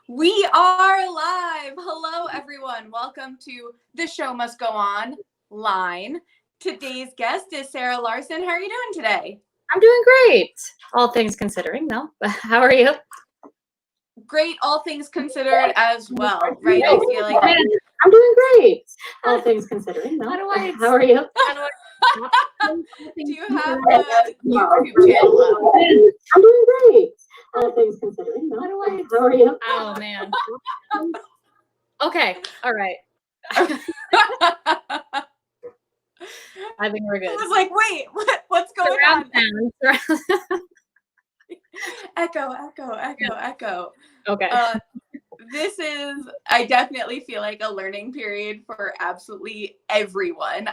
We are live. Hello, everyone. Welcome to the show must go on line. Today's guest is Sara Laursen. How are you doing today? I'm doing great, all things considering, though. How are you? Great, all things considered as well, right? I feel like I'm doing great, all things considering, though. How are you? Do you have a YouTube channel? I'm doing great, all things considering, though. How are you? Oh, man. Okay, all right. I think we're good. I was like, wait, what's going on? Echo. Okay. I definitely feel like a learning period for absolutely everyone.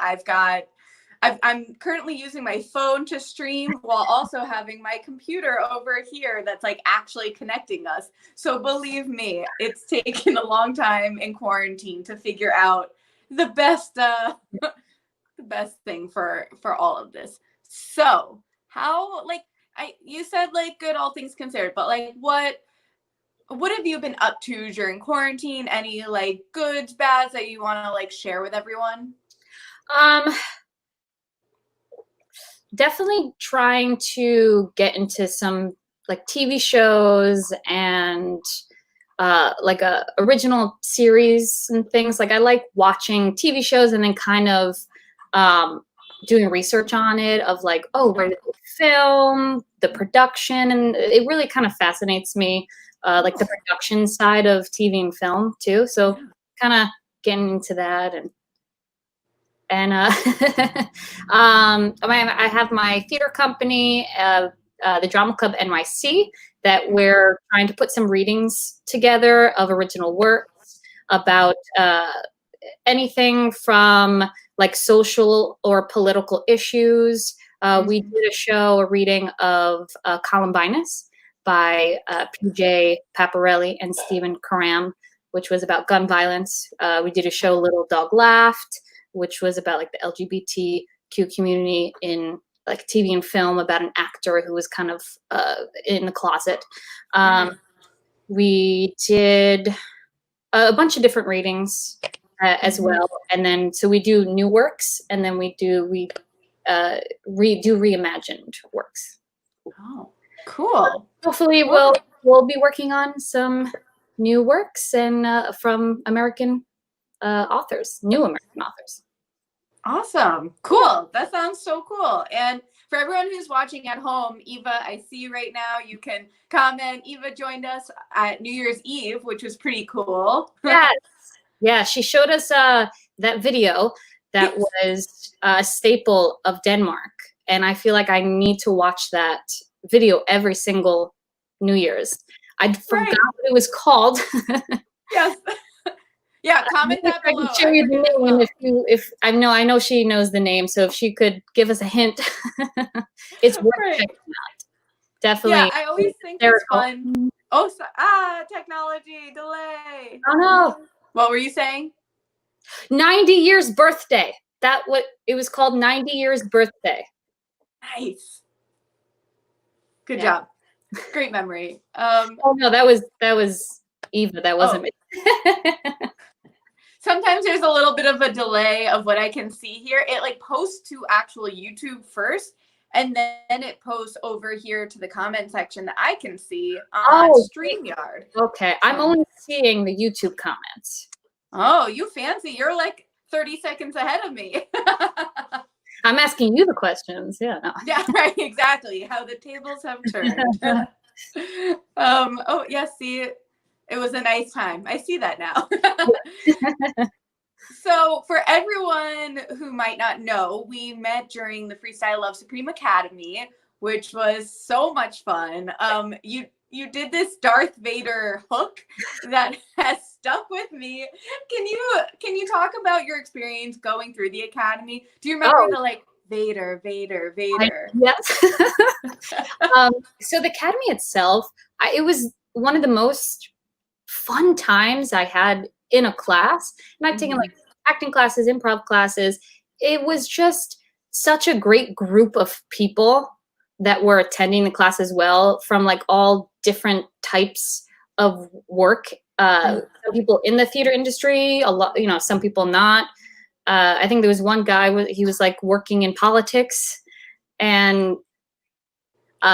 I'm currently using my phone to stream while also having my computer over here that's like actually connecting us. So believe me, it's taken a long time in quarantine to figure out the best thing for all of this. So how, like, you said like good all things considered, but like what have you been up to during quarantine? Any like goods, bads that you want to like share with everyone? Definitely trying to get into some like TV shows and like original series and things. Like I like watching TV shows and then kind of doing research on it of like, oh, where did they film, the production, and it really kind of fascinates me, like the production side of TV and film too. So kind of getting into that and I have my theater company, the Drama Club NYC, that we're trying to put some readings together of original works about anything from like social or political issues. We did a reading of Columbinus by PJ Paparelli and Stephen Karam, which was about gun violence. We did a show, Little Dog Laughed, which was about like the LGBTQ community in like TV and film, about an actor who was kind of in the closet. We did a bunch of different readings as well. And then, so we do new works, and then we do reimagined works. Oh, cool. Hopefully we'll be working on some new works and from American authors, new American authors. Awesome. Cool. That sounds so cool. And for everyone who's watching at home, Eva, I see you right now. You can comment. Eva joined us at New Year's Eve, which was pretty cool. Yes. Yeah, she showed us that video that was a staple of Denmark. And I feel like I need to watch that video every single New Year's. I forgot what it was called. Yes. Yeah, comment that below. I can share you the name I know she knows the name, so if she could give us a hint, it's worth checking out. Definitely. Yeah, I always think it's fun. Oh, technology delay. Oh no. What were you saying? 90 years birthday. It was called 90 years birthday. Nice. Good job. Great memory. Oh no, that was Eva. That wasn't me. Sometimes there's a little bit of a delay of what I can see here. It like posts to actual YouTube first, and then it posts over here to the comment section that I can see on StreamYard. Okay, I'm only seeing the YouTube comments. Oh, you fancy. You're like 30 seconds ahead of me. I'm asking you the questions. Yeah. No. Yeah, right. Exactly. How the tables have turned. Oh, yes. See, it was a nice time. I see that now. So for everyone who might not know, we met during the Freestyle Love Supreme Academy, which was so much fun. You did this Darth Vader hook that has stuck with me. Can you talk about your experience going through the academy? Do you remember the like Vader? Yes. So the academy itself, it was one of the most fun times I had in a class. And I've taken like acting classes, improv classes. It was just such a great group of people that were attending the class as well, from like all different types of work. Some people in the theater industry, a lot, some people not. I think there was one guy, he was like working in politics, and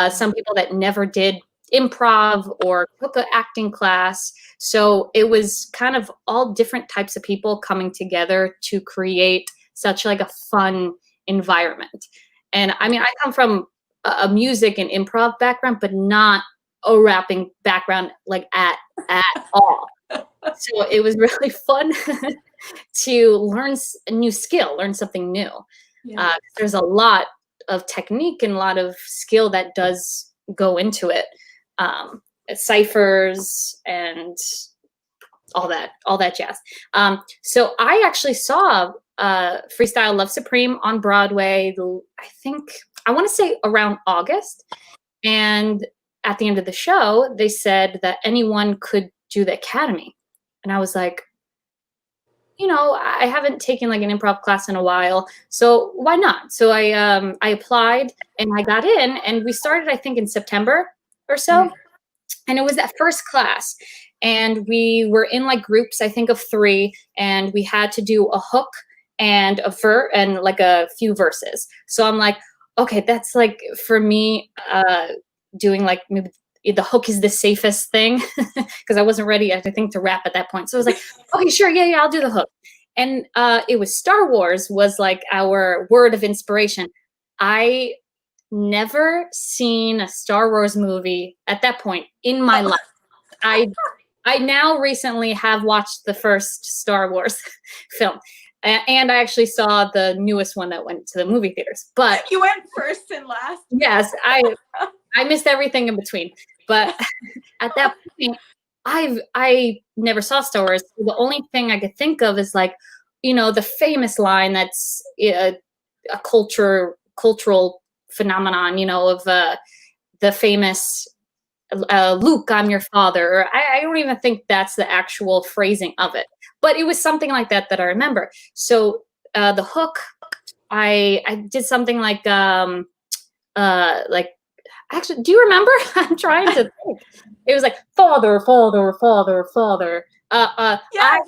some people that never did improv or took an acting class. So it was kind of all different types of people coming together to create such like a fun environment. And I mean, I come from a music and improv background, but not a rapping background like at all. So it was really fun to learn a new skill, learn something new. Yeah. There's a lot of technique and a lot of skill that does go into it. Ciphers and all that jazz. So I actually saw Freestyle Love Supreme on Broadway, I want to say around August. And at the end of the show, they said that anyone could do the Academy. And I was like, I haven't taken like an improv class in a while, so why not? So I applied and I got in, and we started, I think, in September or so. And it was that first class, and we were in like groups, I think of 3, and we had to do a hook and and like a few verses. So I'm like, okay, that's like for me, doing like maybe the hook is the safest thing because I wasn't ready, I think, to rap at that point. So I was like, okay, sure, yeah, I'll do the hook. And it was Star Wars was like our word of inspiration. I never seen a Star Wars movie at that point in my life. I now recently have watched the first Star Wars film. And I actually saw the newest one that went to the movie theaters. But you went first and last. Yes, I missed everything in between. But at that point, I never saw Star Wars. The only thing I could think of is like, the famous line that's a cultural phenomenon, of the famous Luke, I'm your father. I don't even think that's the actual phrasing of it. But it was something like that I remember. So the hook, I did something like actually, do you remember? I'm trying to think. It was like father, father, father, father. Yes.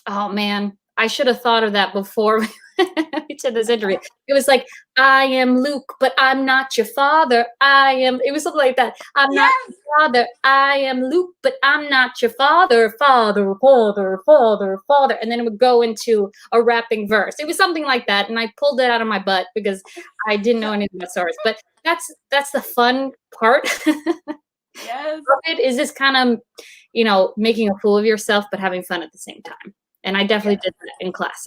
Oh man, I should have thought of that before we did this interview. It was like, I am Luke, but I'm not your father. It was something like that. I'm not your father. I am Luke, but I'm not your father. Father, father, father, father. And then it would go into a rapping verse. It was something like that. And I pulled it out of my butt because I didn't know anything about stars. But that's the fun part. Yes. It is just kind of, making a fool of yourself, but having fun at the same time. And I definitely did that in class.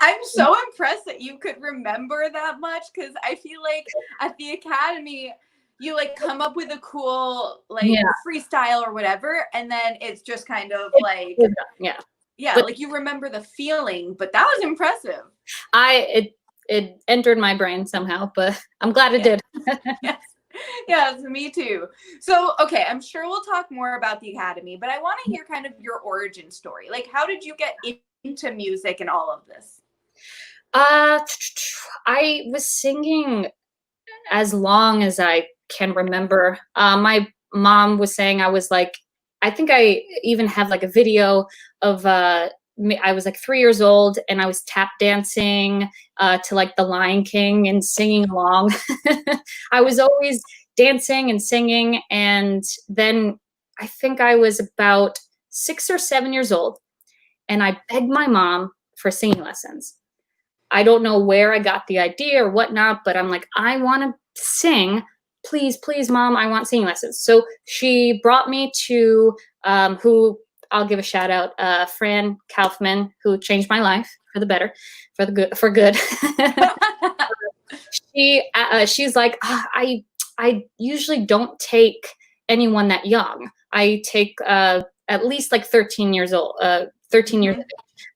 I'm so impressed that you could remember that much, because I feel like at the Academy, you like come up with a cool freestyle or whatever, and then it's just kind of like but, like you remember the feeling. But that was impressive. It entered my brain somehow, but I'm glad it did. Yes. Yes, me too. So, okay, I'm sure we'll talk more about the Academy, but I want to hear kind of your origin story. Like, how did you get into music and all of this? I was singing as long as I can remember. My mom was saying I was like, I think I even have like a video of I was like 3 years old and I was tap dancing to like The Lion King and singing along. I was always dancing and singing. And then I think I was about 6 or 7 years old and I begged my mom for singing lessons. I don't know where I got the idea or whatnot, but I'm like, I want to sing. Please, please, Mom, I want singing lessons. So she brought me to who I'll give a shout out, Fran Kaufman, who changed my life for the better, for good. She's like, I usually don't take anyone that young. I take at least like 13 years old, 13 years old.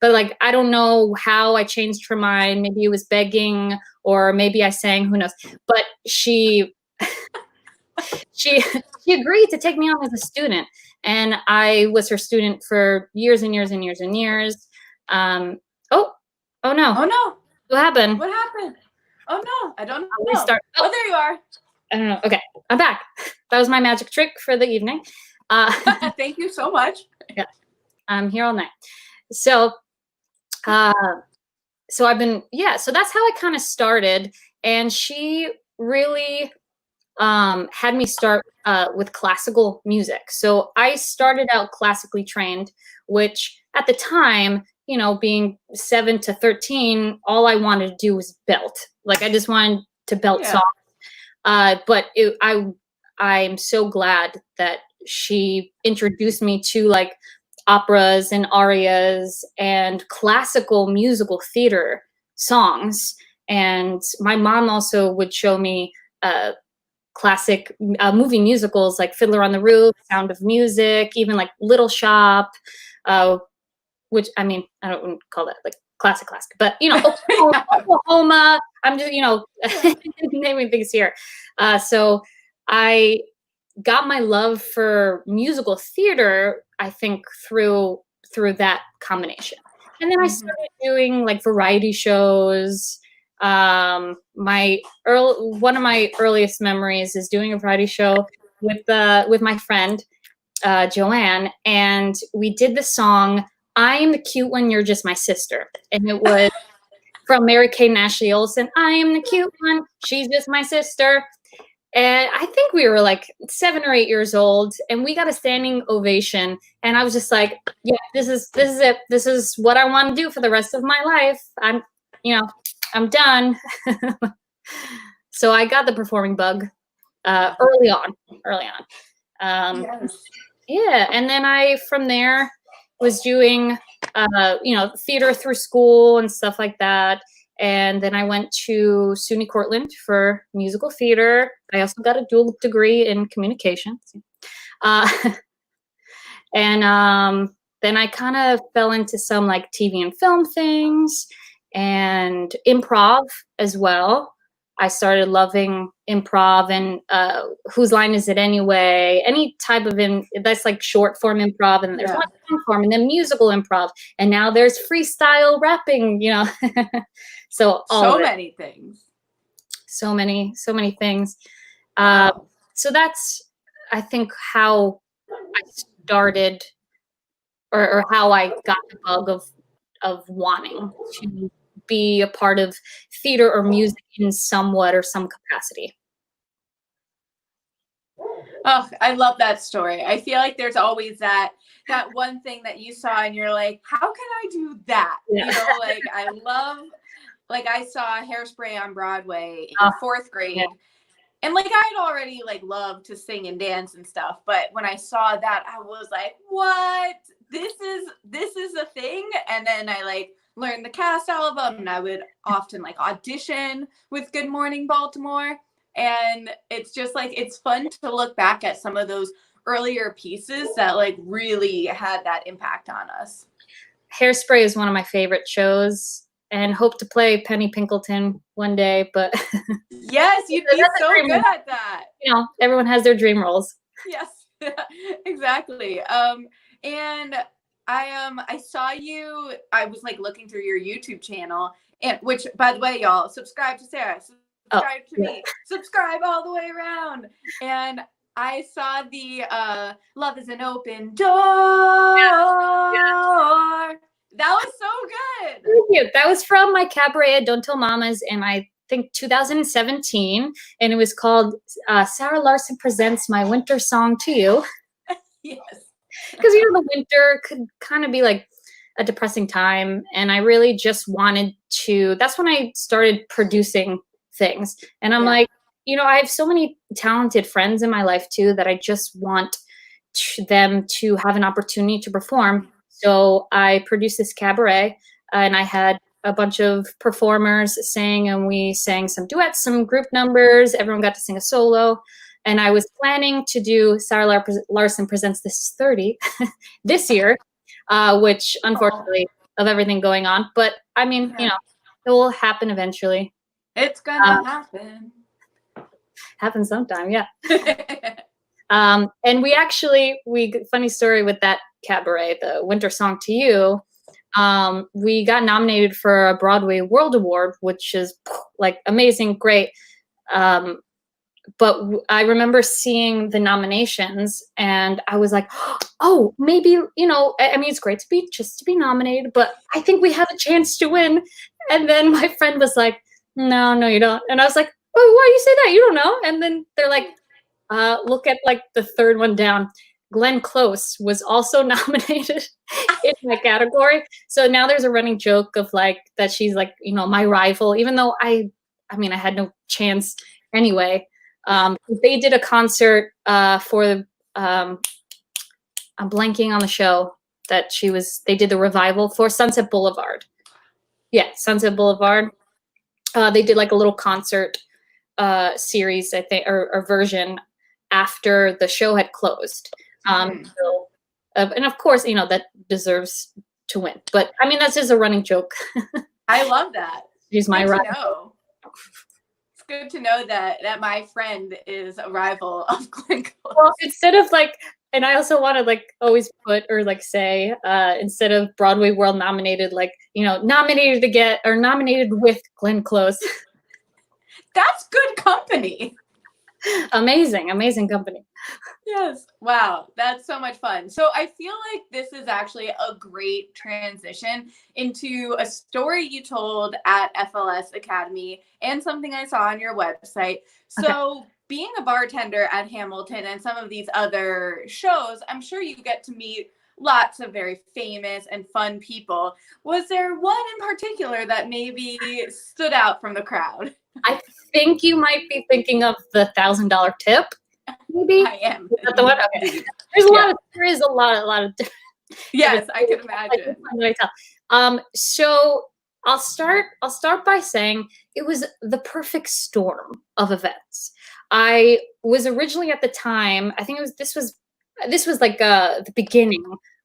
But like, I don't know how I changed her mind. Maybe it was begging, or maybe I sang, who knows. But she agreed to take me on as a student. And I was her student for years and years and years and years. Oh no. Oh no. What happened? What happened? Oh no, I don't know. Restart. Oh, there you are. I don't know. Okay, I'm back. That was my magic trick for the evening. Thank you so much. Yeah, I'm here all night. So, so I've been, so that's how I kind of started. And she really had me start with classical music. So I started out classically trained, which at the time, you know, being 7 to 13, all I wanted to do was belt. Like I just wanted to belt songs. But I'm so glad that she introduced me to like operas and arias and classical musical theater songs. And my mom also would show me classic movie musicals like Fiddler on the Roof, Sound of Music, even like Little Shop, which I mean, I don't call that like classic, but you know, Oklahoma, I'm just, you know, naming things here. So I got my love for musical theater, I think, through that combination. And then I started doing like variety shows. One of my earliest memories is doing a variety show with my friend Joanne, and we did the song "I Am the Cute One, You're Just My Sister," and it was from Mary Kay and Ashley Olsen. I am the cute one, she's just my sister. And I think we were like 7 or 8 years old, and we got a standing ovation. And I was just like, yeah, this is it. This is what I want to do for the rest of my life. I'm done. So I got the performing bug early on. Yes. Yeah, and then from there was doing theater through school and stuff like that. And then I went to SUNY Cortland for musical theater. I also got a dual degree in communications. And then I kind of fell into some like TV and film things and improv as well. I started loving improv and Whose Line Is It Anyway? Any type of that's like short form improv, and there's long form, and then musical improv, and now there's freestyle rapping. You know, so many things. So many things. So that's, I think, how I started, or how I got the bug of wanting to be a part of theater or music in somewhat or some capacity. Oh, I love that story. I feel like there's always that one thing that you saw and you're like, how can I do that? Yeah. You know, like I saw Hairspray on Broadway in 4th grade. Yeah. And like I'd already like loved to sing and dance and stuff, but when I saw that, I was like, what? This is a thing. And then I like learned the cast album, and I would often like audition with Good Morning Baltimore. And it's just like, it's fun to look back at some of those earlier pieces that like really had that impact on us. Hairspray is one of my favorite shows, and hope to play Penny Pinkleton one day, but yes, you'd be so good at that. You know, everyone has their dream roles. Yes, exactly. And I saw you, I was like looking through your YouTube channel, and which, by the way, y'all, subscribe to Sarah, subscribe to me, subscribe all the way around. And I saw the Love is an Open Door. Yeah. That was so good. Thank you. That was from my cabaret at Don't Tell Mamas in, I think, 2017. And it was called Sara Laursen Presents My Winter Song to You. Yes. Because, you know, the winter could kind of be like a depressing time. And I really just wanted to, that's when I started producing things. And I'm like, you know, I have so many talented friends in my life too, that I just want them to have an opportunity to perform. So I produced this cabaret, and I had a bunch of performers sing, and we sang some duets, some group numbers. Everyone got to sing a solo. And I was planning to do Sara Laursen Presents This is 30 this year, which unfortunately of everything going on. But I mean, you know, it will happen eventually. It's gonna happen. Happen sometime, yeah. And funny story with that cabaret, the Winter Song to You, we got nominated for a Broadway World Award, which is like amazing, great. I remember seeing the nominations and I was like, oh, maybe, you know, I mean, it's great to be nominated, but I think we have a chance to win. And then my friend was like, no, you don't. And I was like, oh, why do you say that? You don't know. And then they're like, look at like the third one down. Glenn Close was also nominated in my category. So now there's a running joke of like that she's like, you know, my rival, even though I mean, I had no chance anyway. They did a concert for I'm blanking on the show that they did the revival for Sunset Boulevard. Yeah, Sunset Boulevard. They did like a little concert series, I think, or version after the show had closed. So, and of course, you know, that deserves to win. But I mean, that's just a running joke. I love that. She's my rival. It's good to know that my friend is a rival of Glenn Close. Well, instead of like, and I also want to like always put or like say, instead of Broadway World nominated, like, you know, nominated to get or nominated with Glenn Close. That's good company. Amazing company. Yes. Wow. That's so much fun. So I feel like this is actually a great transition into a story you told at FLS Academy and something I saw on your website. So being a bartender at Hamilton and some of these other shows, I'm sure you get to meet lots of very famous and fun people. Was there one in particular that maybe stood out from the crowd? I think you might be thinking of the $1,000 tip. Maybe I am. Is that the one? Okay. There is a lot of. Yes, I can imagine. So I'll start by saying it was the perfect storm of events. I was originally at the time, I think this was like the beginning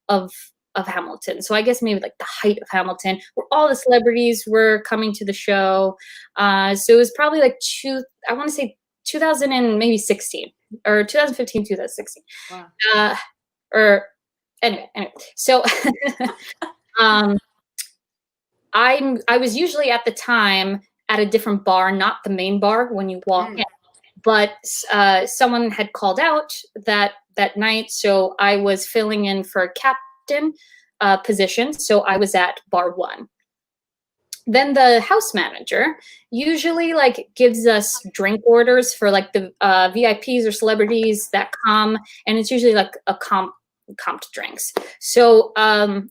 of Hamilton. So I guess maybe like the height of Hamilton, where all the celebrities were coming to the show. So it was probably like 2016 or 2015, 2016. Wow. Or anyway. So I was usually at the time at a different bar, not the main bar when you walk in. But someone had called out that night, so I was filling in for a captain position. So I was at bar 1. Then the house manager usually like gives us drink orders for like the VIPs or celebrities that come, and it's usually like a comped drinks. So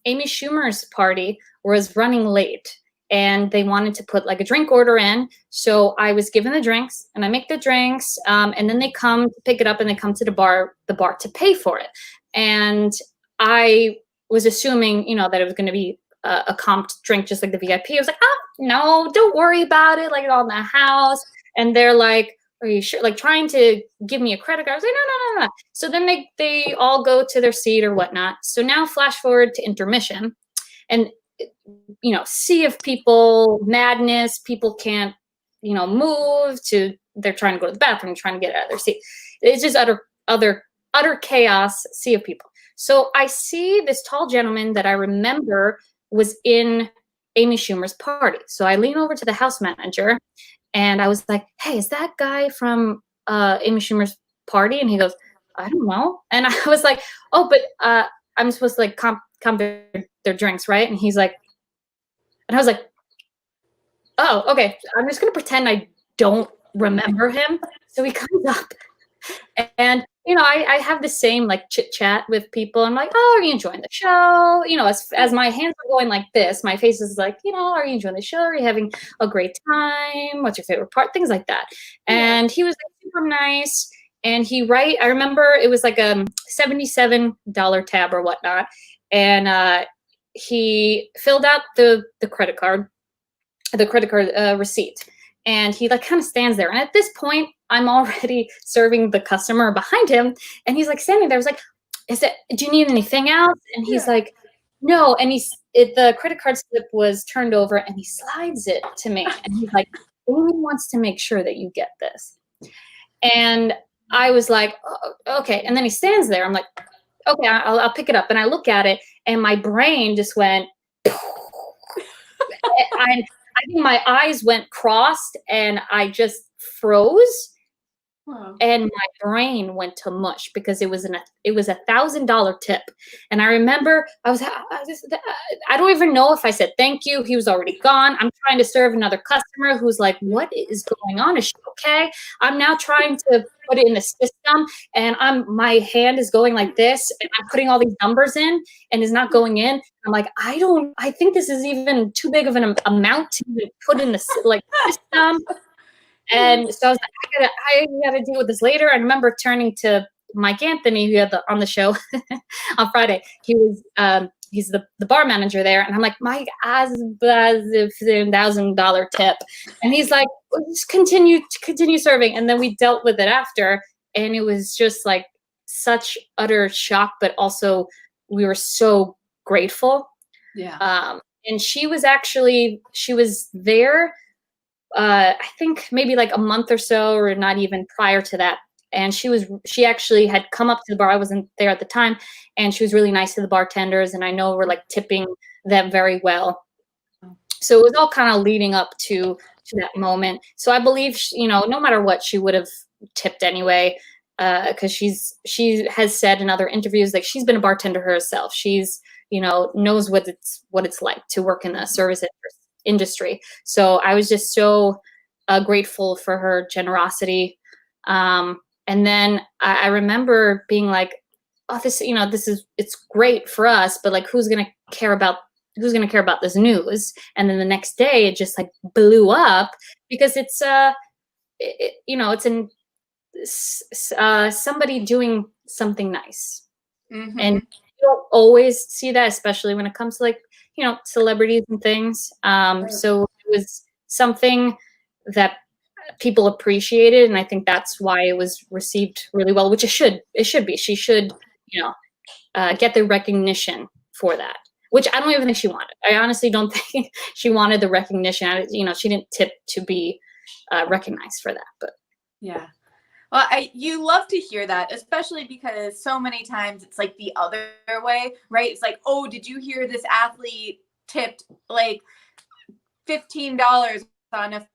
Amy Schumer's party was running late, and they wanted to put like a drink order in. So I was given the drinks, and I make the drinks, and then they come to pick it up, and they come to the bar to pay for it. And I was assuming, you know, that it was going to be a comped drink, just like the VIP. I was like, oh, no, don't worry about it. Like, it's all in the house. And they're like, are you sure? Like trying to give me a credit card. I was like, no. So then they all go to their seat or whatnot. So now flash forward to intermission, and you know, sea of people, madness, people can't, you know, move they're trying to go to the bathroom, trying to get out of their seat. It's just utter chaos, sea of people. So I see this tall gentleman that I remember was in Amy Schumer's party. So I lean over to the house manager and I was like, hey, is that guy from Amy Schumer's party? And he goes, I don't know. And I was like, oh, but I'm supposed to like comp their drinks, right? And he's like, and I was like, oh, okay. I'm just going to pretend I don't remember him. So he comes up and, you know, I have the same like chit chat with people. I'm like, oh, are you enjoying the show? You know, as my hands are going like this, my face is like, you know, are you enjoying the show? Are you having a great time? What's your favorite part? Things like that. And he was like, super nice. And I remember it was like a $77 tab or whatnot. And he filled out the credit card receipt. And he like kind of stands there. And at this point, I'm already serving the customer behind him. And he's like standing there. I was like, do you need anything else? And he's like, no. And the credit card slip was turned over and he slides it to me. And he's like, Amy wants to make sure that you get this. And I was like, oh, okay. And then he stands there. I'm like, okay, I'll pick it up. And I look at it and my brain just went, I think my eyes went crossed and I just froze. Wow. And my brain went to mush because it was $1,000 tip. And I remember I don't even know if I said thank you. He was already gone. I'm trying to serve another customer who's like, what is going on? Is she okay? I'm now trying to put it in the system, and my hand is going like this, and I'm putting all these numbers in and it's not going in. I'm like, I think this is even too big of an amount to put in the system. And so I was like, I gotta deal with this later. I remember turning to Mike Anthony, who had on the show on Friday. He's the bar manager there, and I'm like, Mike, as $1,000 tip, and he's like, well, just continue serving. And then we dealt with it after, and it was just like such utter shock, but also we were so grateful. Yeah. And she was there. I think maybe like a month or so, or not even prior to that. And she actually had come up to the bar. I wasn't there at the time, and she was really nice to the bartenders. And I know we're like tipping them very well. So it was all kind of leading up to that moment. So I believe, no matter what, she would have tipped anyway, because she has said in other interviews, like, she's been a bartender herself. She's, knows what it's like to work in the service industry. So I was just so grateful for her generosity. And then I remember being like, oh, it's great for us, but like, who's going to care about this news? And then the next day it just like blew up because it's somebody doing something nice. Mm-hmm. And you don't always see that, especially when it comes to like, celebrities and things. So it was something that people appreciated, and I think that's why it was received really well, which it should be. She should, get the recognition for that, which I don't even think she wanted. I honestly don't think she wanted the recognition. She didn't tip to be recognized for that, but yeah. Well, you love to hear that, especially because so many times it's like the other way, right? It's like, oh, did you hear this athlete tipped like $15 on a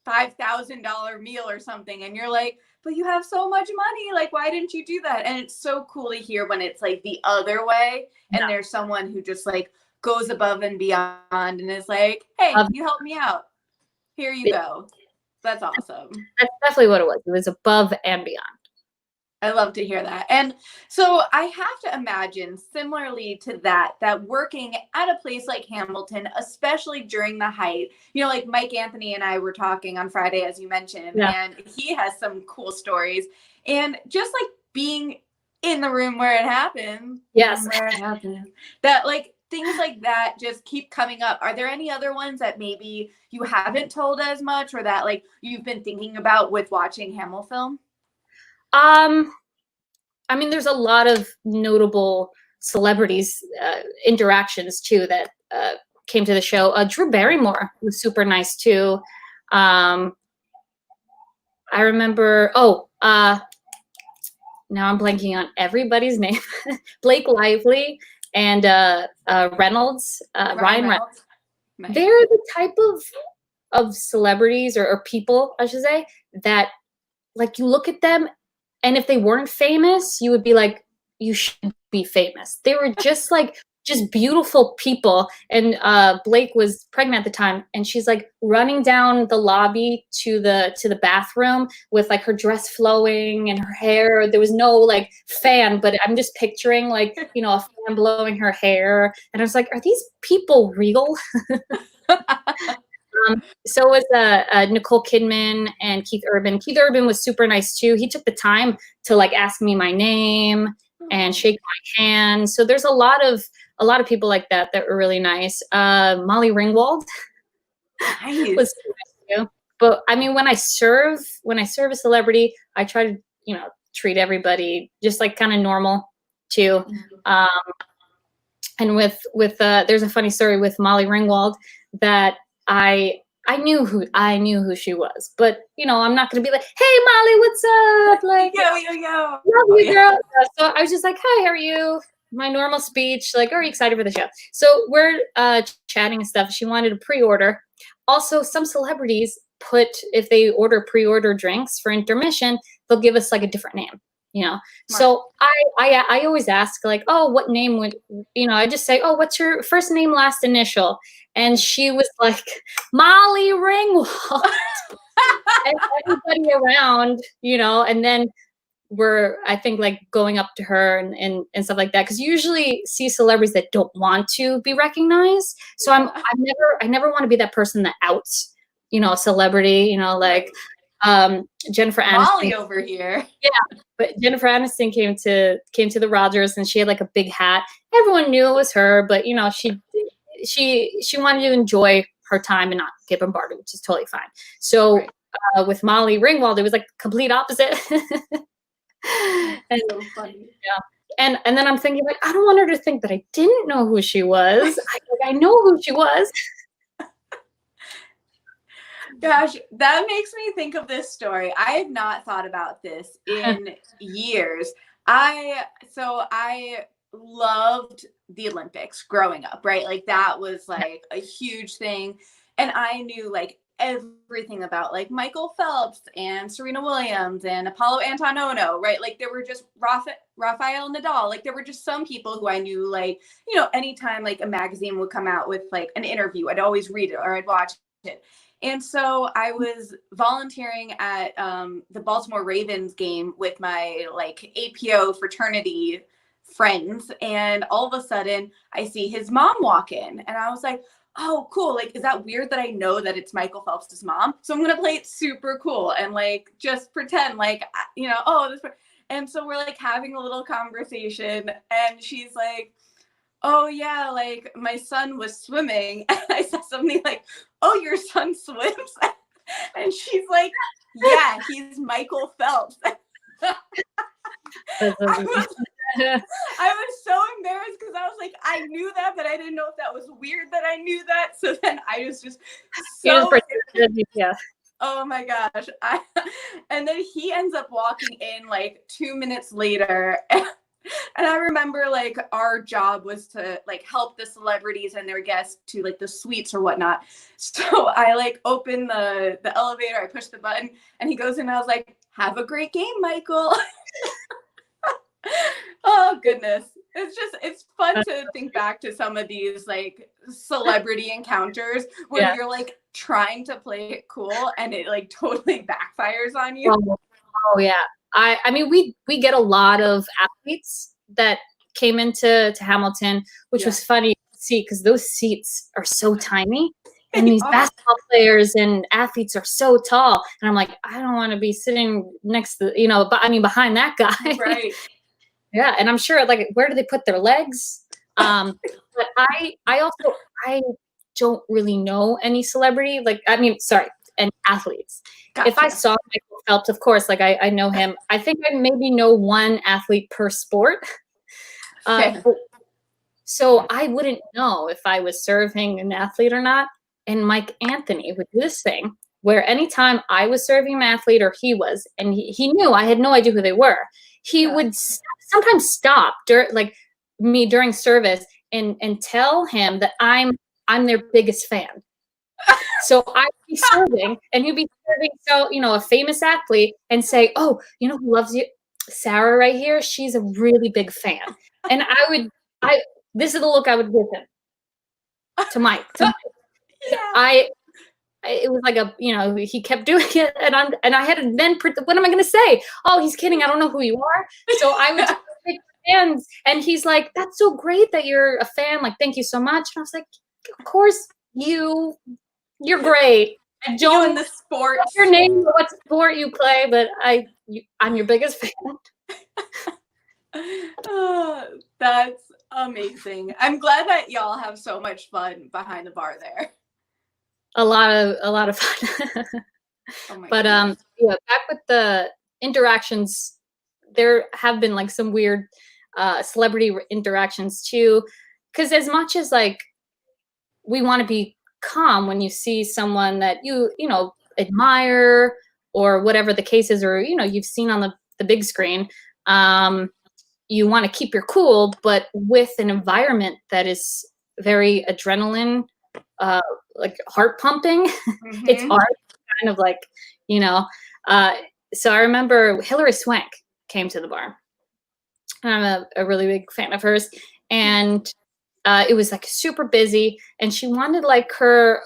$5,000 meal or something? And you're like, but you have so much money. Like, why didn't you do that? And it's so cool to hear when it's like the other way, and there's someone who just like goes above and beyond and is like, hey, you helped me out. Here you go. That's awesome. That's definitely what it was. It was above and beyond. I love to hear that. And so I have to imagine, similarly to that working at a place like Hamilton, especially during the height, like Mike Anthony and I were talking on Friday, as you mentioned, and he has some cool stories. And just like being in the room where it happened, that like things like that just keep coming up. Are there any other ones that maybe you haven't told as much, or that like you've been thinking about with watching Hamilfilm? I mean, there's a lot of notable celebrities interactions too that came to the show. Drew Barrymore was super nice too. I remember. Now I'm blanking on everybody's name. Blake Lively and Reynolds, Ryan Reynolds. Nice. They're the type of celebrities or people, I should say, that like you look at them, and if they weren't famous, you would be like, you should be famous. They were just beautiful people. And Blake was pregnant at the time, and she's like running down the lobby to the bathroom with like her dress flowing and her hair. There was no like fan, but I'm just picturing like, a fan blowing her hair. And I was like, are these people real? So was Nicole Kidman and Keith Urban. Keith Urban was super nice too. He took the time to like ask me my name and shake my hand. So there's a lot of people like that were really nice. Molly Ringwald was nice too. But I mean, when I serve a celebrity, I try to treat everybody just like kind of normal too. And with there's a funny story with Molly Ringwald that I knew who she was, but I'm not gonna be like, hey Molly, what's up? Like, yo, love you, girl. So I was just like, hi, how are you? My normal speech, like, are you excited for the show? So we're chatting and stuff. She wanted a pre-order. Also, some celebrities if they pre-order drinks for intermission, they'll give us like a different name, you know? Smart. So I always ask like, oh, what name would, you know, I just say, oh, what's your first name, last initial? And she was like, Molly Ringwald. And everybody around, you know, and then we're, I think, like going up to her and stuff like that. Cause you usually see celebrities that don't want to be recognized. So I never want to be that person that outs, you know, a celebrity, you know, like, Jennifer Aniston. Molly over here. Yeah. But Jennifer Aniston came to the Rogers and she had like a big hat. Everyone knew it was her, but you know, she wanted to enjoy her time and not get bombarded, which is totally fine. So right. With Molly Ringwald, it was like complete opposite. And so funny. Yeah. And then I'm thinking like, I don't want her to think that I didn't know who she was. I know who she was. Gosh, that makes me think of this story. I have not thought about this in years. I loved the Olympics growing up, right? Like that was like a huge thing. And I knew like everything about like Michael Phelps and Serena Williams and Apollo Antonono, right? Like there were just Rafael Nadal. Like there were just some people who I knew, like, you know, anytime like a magazine would come out with like an interview, I'd always read it or I'd watch it. And so I was volunteering at the Baltimore Ravens game with my like APO fraternity friends. And all of a sudden I see his mom walk in and I was like, oh, cool. Like, is that weird that I know that it's Michael Phelps' mom? So I'm going to play it super cool and like, just pretend like, you know, oh, this. And so we're like having a little conversation and she's like, oh yeah, like my son was swimming. And I said something like, oh, your son swims? And she's like, yeah, he's Michael Phelps. I was so embarrassed because I was like, I knew that, but I didn't know if that was weird that I knew that. So then I was just so, yeah. Oh my gosh. And then he ends up walking in like 2 minutes later. And I remember like our job was to like help the celebrities and their guests to like the suites or whatnot. So I like opened the elevator, I pushed the button and he goes in and I was like, have a great game, Michael. Oh goodness. It's fun to think back to some of these like celebrity encounters where you're like trying to play it cool and it like totally backfires on you. Oh yeah. I mean, we get a lot of athletes that came into Hamilton, which was funny to see because those seats are so tiny. And these basketball players and athletes are so tall. And I'm like, I don't want to be sitting next to, you know, but I mean, behind that guy. Right. Yeah. And I'm sure, like, where do they put their legs? But I don't really know any celebrity. Like, I mean, sorry, any athletes. Gotcha. If I saw Michael Phelps, of course, like I know him. I think I maybe know one athlete per sport. So I wouldn't know if I was serving an athlete or not. And Mike Anthony would do this thing where anytime I was serving an athlete or he was, and he knew I had no idea who they were, he would sometimes stop during service and tell him that I'm their biggest fan. So I'd be serving and he'd be serving, so, you know, a famous athlete and say, oh, you know who loves you? Sara right here. She's a really big fan. And this is the look I would give him to Mike. Yeah. It was like a, you know, he kept doing it and I had to then, what am I going to say? Oh, he's kidding. I don't know who you are. So I would take fans and he's like, that's so great that you're a fan. Like, thank you so much. And I was like, of course you're great. I don't in the sport. Your name, what sport you play, but I'm your biggest fan. Oh, that's amazing. I'm glad that y'all have so much fun behind the bar there. A lot of fun. Oh but goodness. Yeah, back with the interactions, there have been like some weird celebrity interactions too, because as much as like we want to be calm when you see someone that you know admire or whatever the case is, or you know you've seen on the big screen, you want to keep your cool, but with an environment that is very adrenaline, like heart pumping. Mm-hmm. It's hard, kind of like, you know, so I remember Hilary Swank came to the bar. I'm a really big fan of hers. And it was like super busy, and she wanted like her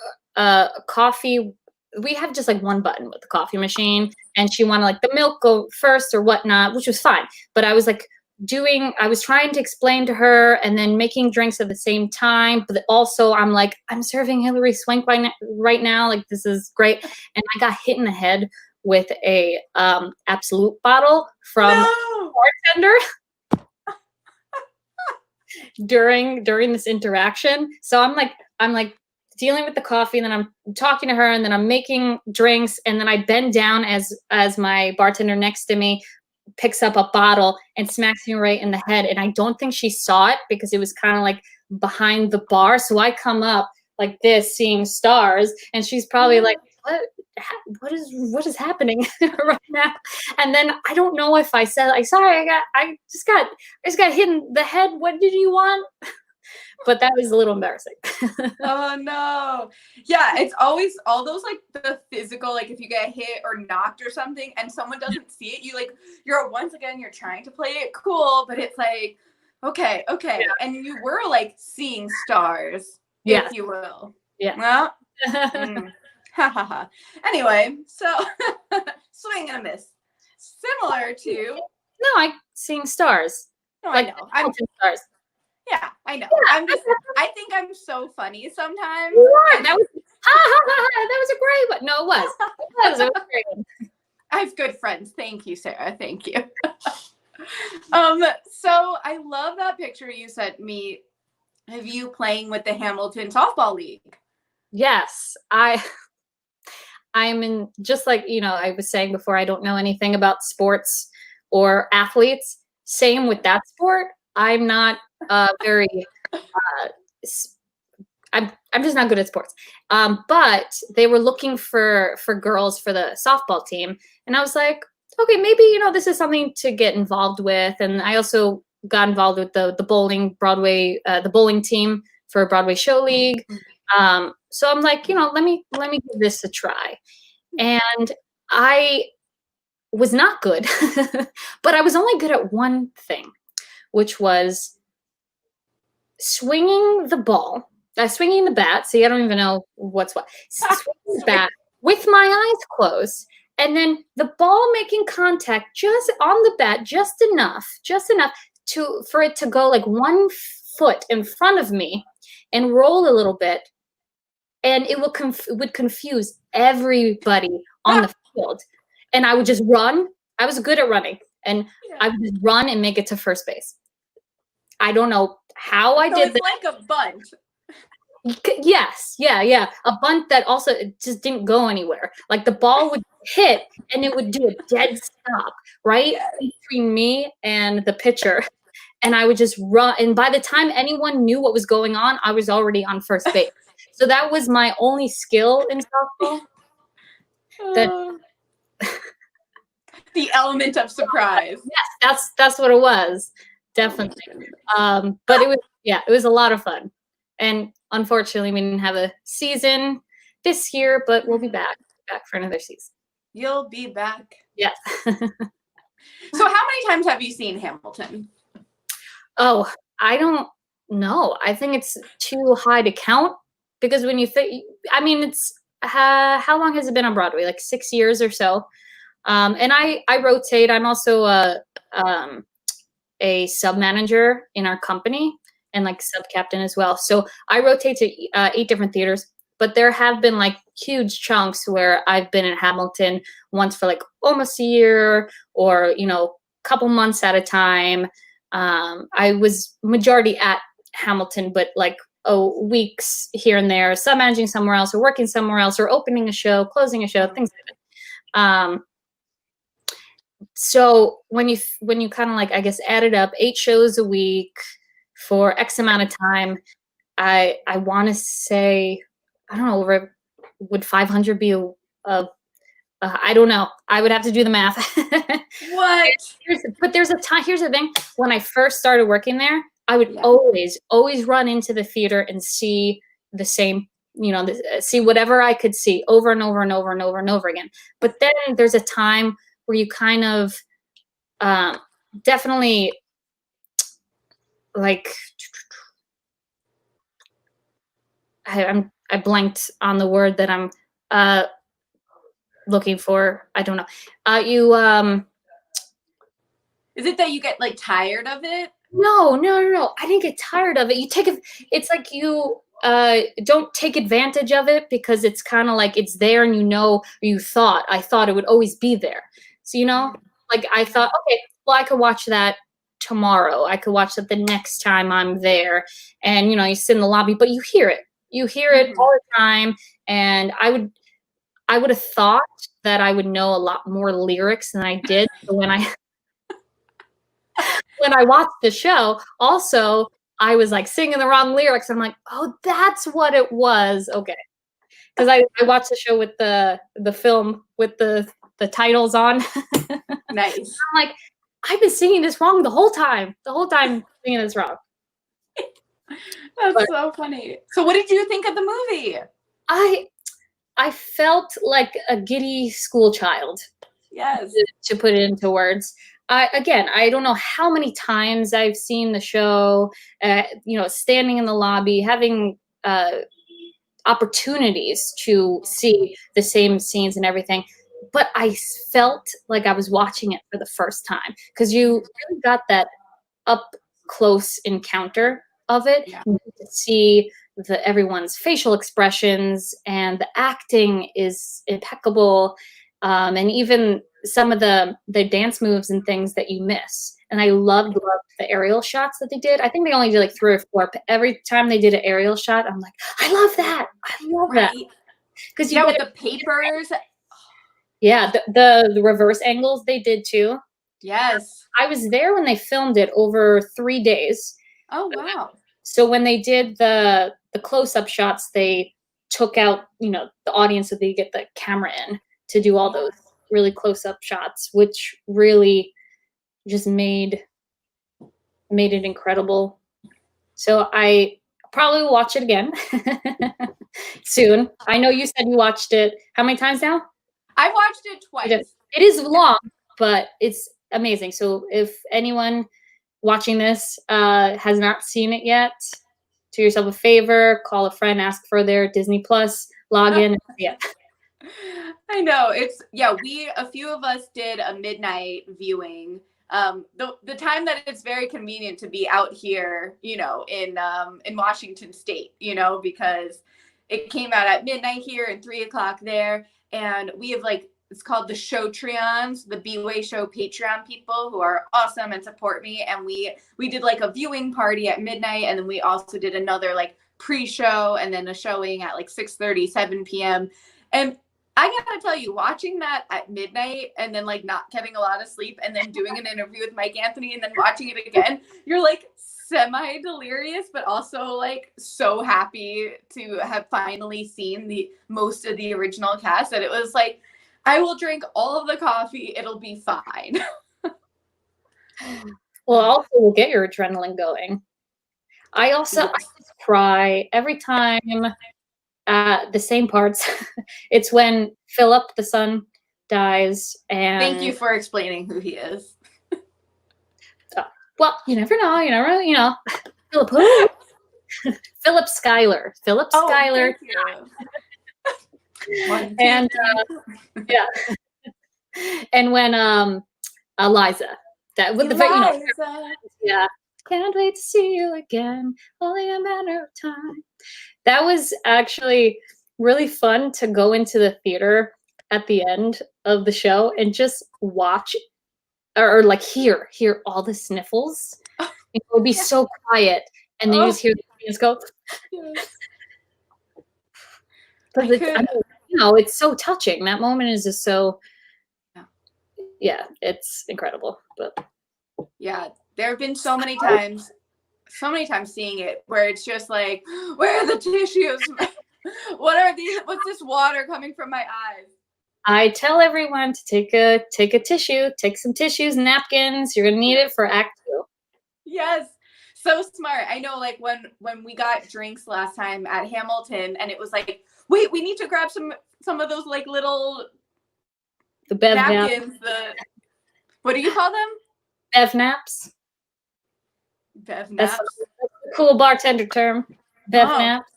coffee. We have just like one button with the coffee machine, and she wanted like the milk go first or whatnot, which was fine. But I was like I was trying to explain to her and then making drinks at the same time. But also I'm like, I'm serving Hilary Swank right now. Like, this is great. And I got hit in the head with a Absolute bottle from a bartender during this interaction. So I'm like dealing with the coffee, and then I'm talking to her, and then I'm making drinks, and then I bend down as my bartender next to me picks up a bottle and smacks me right in the head. And I don't think she saw it because it was kind of like behind the bar. So I come up like this, seeing stars, and she's probably like, what is happening right now? And then I don't know if I said, like, sorry, I just got hit in the head. What did you want? But that was a little embarrassing. Oh no. Yeah, it's always all those like the physical, like if you get hit or knocked or something and someone doesn't see it, you're once again, you're trying to play it cool, but it's like, okay. Yeah. And you were like seeing stars, if you will. Yeah. Well, ha ha ha. Anyway, so swing and a miss. Similar to seeing stars. No, like, I know. I'm stars. Yeah, I know. Yeah. I think I'm so funny sometimes. That was that was a great one. No, it was. It was a great one. I have good friends. Thank you, Sarah. Thank you. So I love that picture you sent me of you playing with the Hamilton Softball League. Yes, I'm in, just like, I was saying before, I don't know anything about sports or athletes. Same with that sport. I'm not very, I'm just not good at sports. But they were looking for girls for the softball team. And I was like, okay, maybe, this is something to get involved with. And I also got involved with the bowling Broadway, the bowling team for Broadway Show League. So I'm like, let me give this a try. And I was not good, but I was only good at one thing, which was swinging the ball, swinging the bat. See, I don't even know what's what. Swinging the bat with my eyes closed, and then the ball making contact just on the bat, just enough for it to go like 1 foot in front of me and roll a little bit, and it would confuse everybody on the field. And I would just run. I was good at running, and I would just run and make it to first base. I don't know how I did that. It's like a bunt. Yes, yeah. A bunt that also just didn't go anywhere. Like the ball would hit and it would do a dead stop right between me and the pitcher. And I would just run. And by the time anyone knew what was going on, I was already on first base. So that was my only skill in softball. The element of surprise. Yes, that's what it was. Definitely. But it was a lot of fun. And unfortunately, we didn't have a season this year, but we'll be back for another season. You'll be back. Yes. So how many times have you seen Hamilton? Oh, I don't know. I think it's too high to count, because when you think, it's, how long has it been on Broadway? Like 6 years or so. And I rotate. I'm also a sub manager in our company, and like sub captain as well. So I rotate to 8 different theaters, but there have been like huge chunks where I've been in Hamilton once for like almost a year, or, couple months at a time. I was majority at Hamilton, but like, weeks here and there, sub managing somewhere else, or working somewhere else, or opening a show, closing a show, things like that. So when you kind of like, I guess, add it up, 8 shows a week for X amount of time, I want to say, I don't know, would 500 be I don't know. I would have to do the math. What? But there's a time. Here's the thing. When I first started working there, I would always run into the theater and see the same, see whatever I could see over and over and over and over and over again. But then there's a time where you kind of definitely like I blanked on the word that I'm looking for. I don't know. You Is it that you get like tired of it? No. I didn't get tired of it. It's like you don't take advantage of it because it's kind of like it's there and I thought it would always be there. So, like I thought, okay, well, I could watch that tomorrow. I could watch that the next time I'm there. And, you sit in the lobby, but you hear it. You hear it all the time. And I would have thought that I would know a lot more lyrics than I did. So when I watched the show, also, I was like singing the wrong lyrics. I'm like, oh, that's what it was. Okay. Because I watched the show with the film with the titles on. Nice. I'm like, I've been singing this wrong the whole time. Singing this wrong. That's so funny. So what did you think of the movie? I felt like a giddy school child. Yes. To put it into words. I don't know how many times I've seen the show, standing in the lobby, having opportunities to see the same scenes and everything. But I felt like I was watching it for the first time because you really got that up close encounter of it. Yeah. You get to see everyone's facial expressions, and the acting is impeccable. And even some of the dance moves and things that you miss. And I loved the aerial shots that they did. I think they only did like 3 or 4, but every time they did an aerial shot, I'm like, I love that. I love that. Because with the papers. Yeah, the reverse angles they did too. Yes. I was there when they filmed it over 3 days. Oh, wow. So when they did the close-up shots, they took out, the audience so they get the camera in to do all those really close-up shots, which really just made it incredible. So I probably will watch it again soon. I know you said you watched it how many times now? I've watched it twice. It is long, but it's amazing. So if anyone watching this has not seen it yet, do yourself a favor, call a friend, ask for their Disney Plus login. Yeah. I know a few of us did a midnight viewing. The time that it's very convenient to be out here, in Washington State, because it came out at midnight here and 3:00 there. And we have it's called the SHO Treons, the bwaySHO Patreon people who are awesome and support me. And we did a viewing party at midnight. And then we also did another pre-show and then a showing at 6:30, 7 p.m. And I gotta tell you, watching that at midnight and then not getting a lot of sleep and then doing an interview with Mike Anthony and then watching it again, you're semi-delirious, but also so happy to have finally seen the most of the original cast that it was I will drink all of the coffee, it'll be fine. Well, also will get your adrenaline going. I just cry every time. The same parts. It's when Philip, the son, dies. And thank you for explaining who he is. Well, you never know. Philip who? Philip Schuyler. Philip Schuyler. And yeah. And when Eliza, that with the yeah. Can't wait to see you again. Only a matter of time. That was actually really fun to go into the theater at the end of the show and just watch or hear all the sniffles. It would be so quiet, and then you just hear the audience go. It's so touching. That moment is just so. Yeah, it's incredible. But yeah, there have been so many times seeing it where it's just where are the tissues? What are these? What's this water coming from my eyes? I tell everyone to take a tissue, take some tissues, napkins. You're gonna need it for Act 2. Yes, so smart. I know, when we got drinks last time at Hamilton, and it was wait, we need to grab some of those little The bev nap. napkins. What do you call them? Bev naps. Bev That's naps. a cool bartender term. Bev naps.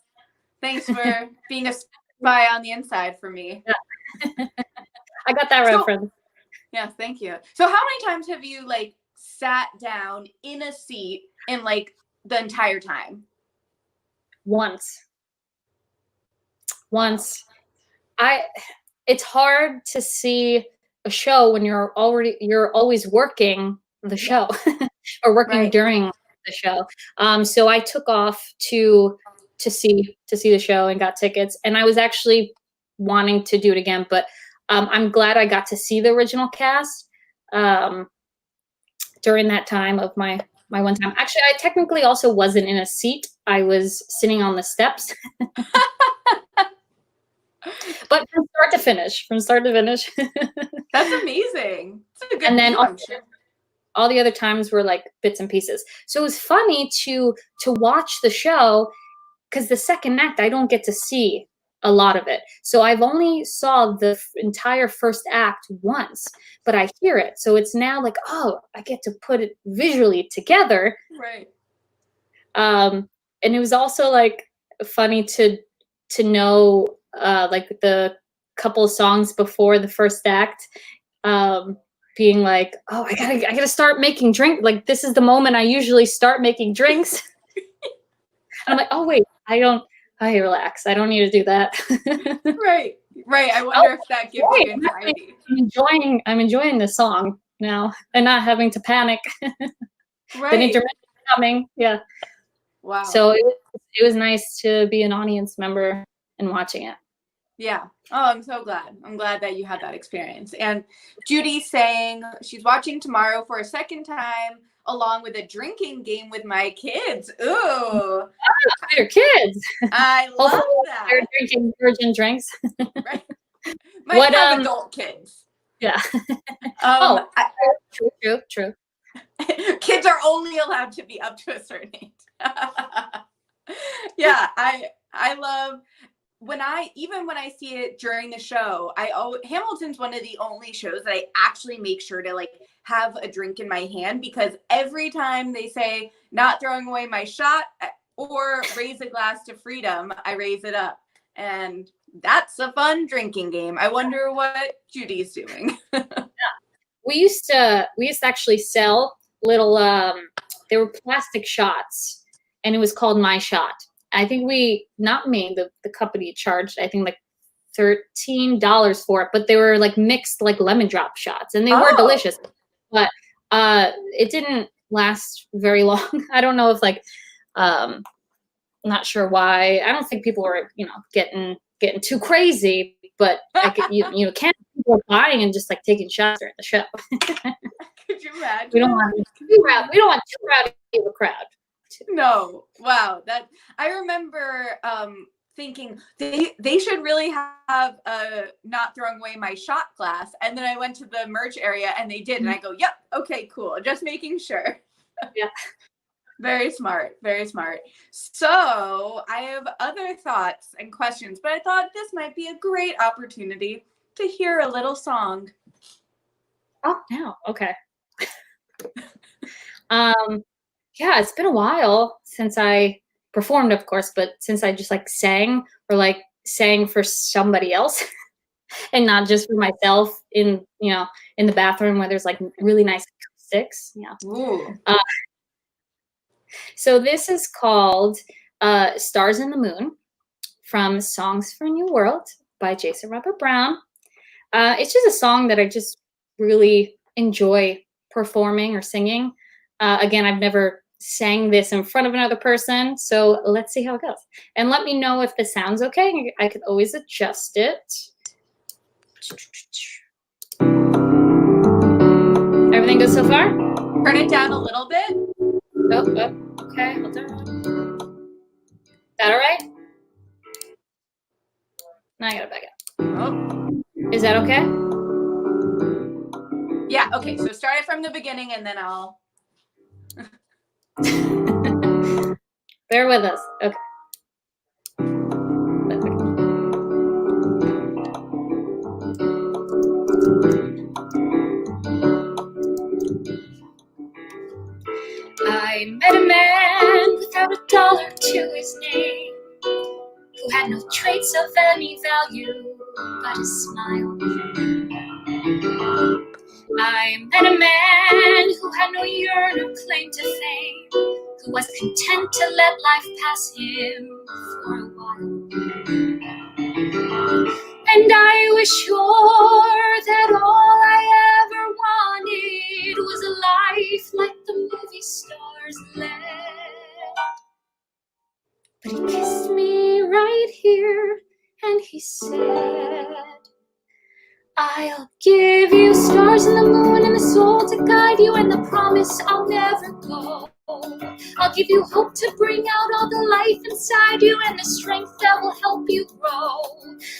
Thanks for being a spy on the inside for me. Yeah. I got that reference. Yeah, thank you. So how many times have you like sat down in a seat in like the entire time? Once. It's hard to see a show when you're always working the show or working during the show. So I took off to see the show and got tickets, and I was actually wanting to do it again, but I'm glad I got to see the original cast during that time of my one time. Actually, I technically also wasn't in a seat. I was sitting on the steps. But from start to finish. That's amazing. That's a good and then all the other times were like bits and pieces. So it was funny to watch the show, because the second act, I don't get to see a lot of it. So I've only saw the entire first act once, but I hear it. So it's now like, oh, I get to put it visually together. Right. And it was also like funny to know like the couple of songs before the first act, being like, oh, I gotta start making drink. Like, this is the moment I usually start making drinks. And I'm like, oh wait, I relax. I don't need to do that. Right. I wonder if that gives you anxiety. I'm enjoying the song now and not having to panic. Right. The intermission coming. Yeah. Wow. So it was nice to be an audience member and watching it. Yeah. Oh, I'm so glad. I'm glad that you had that experience. And Judy's saying she's watching tomorrow for a second time, along with a drinking game with my kids. Ooh. Oh, your kids. I love that. They're drinking virgin drinks. Right. Might have adult kids. Yeah. True. Kids are only allowed to be up to a certain age. Yeah, I love when I see it during the show. Hamilton's one of the only shows that I actually make sure to like have a drink in my hand, because every time they say not throwing away my shot or raise a glass to freedom, I raise it up, and that's a fun drinking game. I wonder what Judy's doing. Yeah. We used to actually sell little they were plastic shots, and it was called My Shot. I think the company charged, I think, like $13 for it, but they were like mixed like lemon drop shots, and they were delicious, but it didn't last very long. I don't know if like not sure why. I don't think people were, getting too crazy, but I could, can't people are buying and just like taking shots during the show. Could you imagine? We don't want too rowdy of a crowd. No. Wow. That I remember thinking they should really have a not throwing away my shot class. And then I went to the merch area and they did. And I go, yep, okay, cool. Just making sure. Yeah. Very smart. Very smart. So I have other thoughts and questions, but I thought this might be a great opportunity to hear a little song. Oh, no. Okay. Yeah, it's been a while since I performed, of course, but since I just like sang for somebody else and not just for myself in the bathroom where there's like really nice acoustics. Yeah. Ooh. So this is called Stars in the Moon from Songs for a New World by Jason Robert Brown. It's just a song that I just really enjoy performing or singing. Again, I've never sang this in front of another person, so let's see how it goes. And let me know if this sounds okay. I could always adjust it. Everything good so far? Turn it down a little bit. Oh, okay, hold on. That all right? Now I gotta back up. Oh. Is that okay? Yeah, okay, so start it from the beginning and then I'll... Bear with us. Okay. man without a dollar to his name, who had no traits of any value but a smile. I met a man who had no yearn or claim to fame, who was content to let life pass him for a while. And I was sure that all I ever wanted was a life like the movie stars led. But he kissed me right here and he said, I'll give you stars and the moon and the soul to guide you, and the promise I'll never go. I'll give you hope to bring out all the life inside you, and the strength that will help you grow.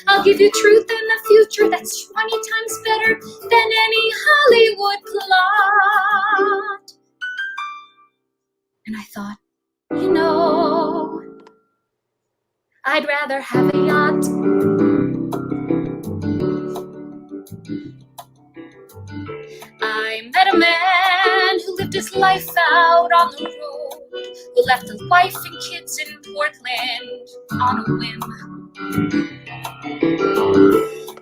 I'll give you truth in the future that's 20 times better than any Hollywood plot. And I thought, you know, I'd rather have a yacht. I met a man who lived his life out on the road, who left a wife and kids in Portland on a whim.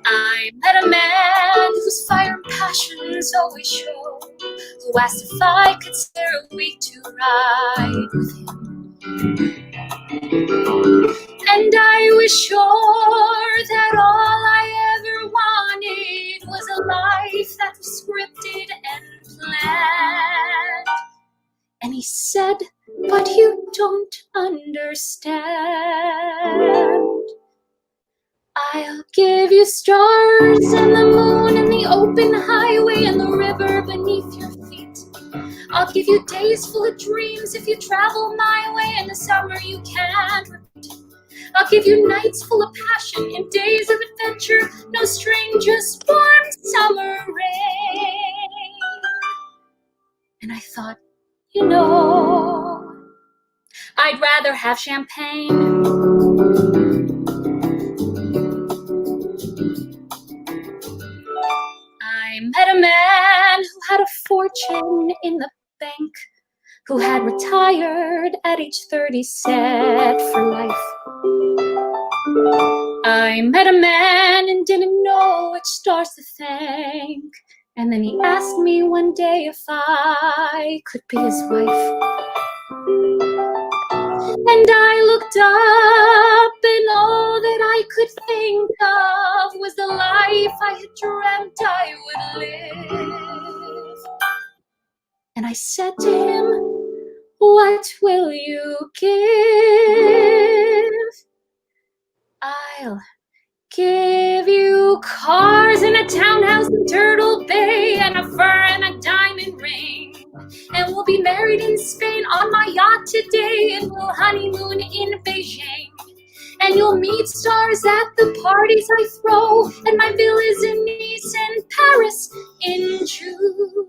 I met a man whose fire and passions always showed, who asked if I could spare a week to ride with him. And I was sure that all I ever wanted was a life that was scripted and planned. And he said, but you don't understand. I'll give you stars and the moon and the open highway and the river beneath your feet. I'll give you days full of dreams if you travel my way, and the summer you can't repeat. I'll give you nights full of passion and days of adventure, no string, just warm summer rain. And I thought, you know, I'd rather have champagne. I met a man who had a fortune in the bank, who had retired at age 30, set for life. I met a man and didn't know which stars to thank, and then he asked me one day if I could be his wife. And I looked up, and all that I could think of was the life I had dreamt I would live. And I said to him, what will you give? I'll give you cars and a townhouse in Turtle Bay and a fur and a diamond ring. And we'll be married in Spain on my yacht today, and we'll honeymoon in Beijing. And you'll meet stars at the parties I throw, and my villas in Nice and Paris in June.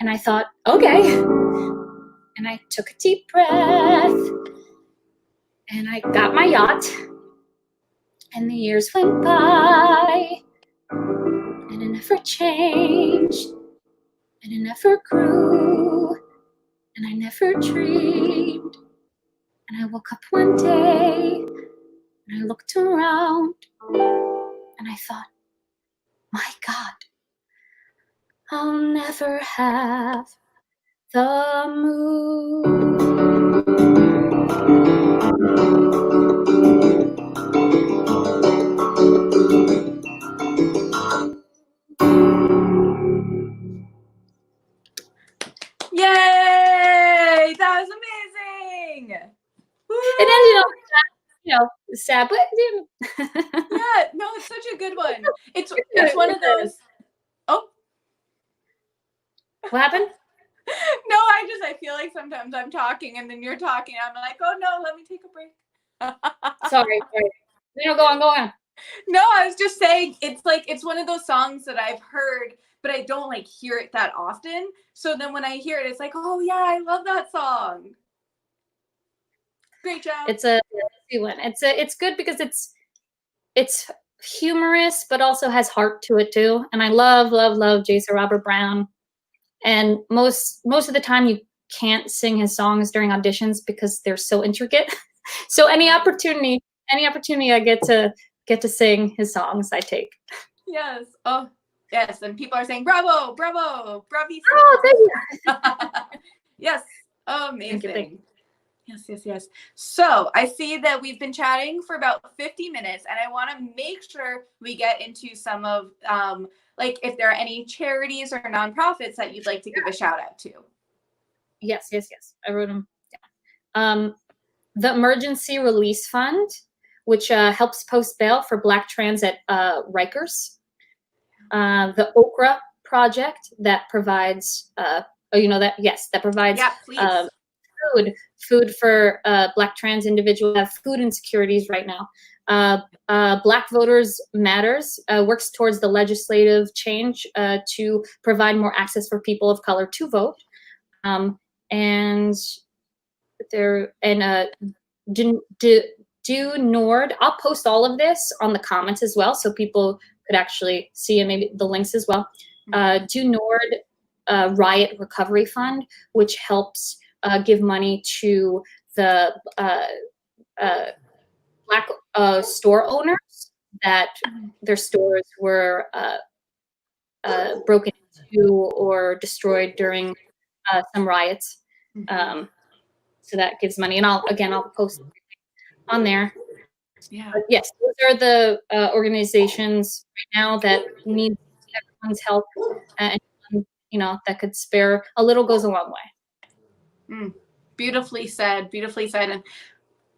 And I thought, okay. And I took a deep breath, and I got my yacht. And the years went by, and it never changed, and it never grew, and I never dreamed. And I woke up one day, and I looked around, and I thought, my God, I'll never have the moon. Yay! That was amazing. Woo! It ended up, sad, but Yeah, no, it's such a good one. It's one of those. Oh, what happened? no, I feel like sometimes I'm talking and then you're talking. I'm like, oh no, let me take a break. Sorry. No, go on. No, I was just saying it's one of those songs that I've heard, but I don't like hear it that often. So then when I hear it, it's like, oh yeah, I love that song. Great job. It's a good one. It's good because it's humorous, but also has heart to it too. And I love Jason Robert Brown. And most of the time, can't sing his songs during auditions because they're so intricate. So any opportunity I get to sing his songs, I take. Yes. Oh, yes. And people are saying, bravo, bravo, bravissimo. Oh, thank you. Yes. Amazing. Thank you. Yes. So I see that we've been chatting for about 50 minutes, and I want to make sure we get into some of, like, if there are any charities or nonprofits that you'd like to give a shout out to. Yes. I wrote them down. The Emergency Release Fund, which helps post bail for Black trans at Rikers. The Okra Project that provides, that provides food for Black trans individuals who have food insecurities right now. Black Voters Matters works towards the legislative change to provide more access for people of color to vote. Do Nord. I'll post all of this on the comments as well, so people could actually see, and maybe the links as well. Do Nord Riot Recovery Fund, which helps give money to the Black store owners that their stores were broken into or destroyed during some riots. So that gives money, and I'll post on there. Yeah. But yes, those are the organizations right now that need everyone's help, and that could spare a little goes a long way. Beautifully said. And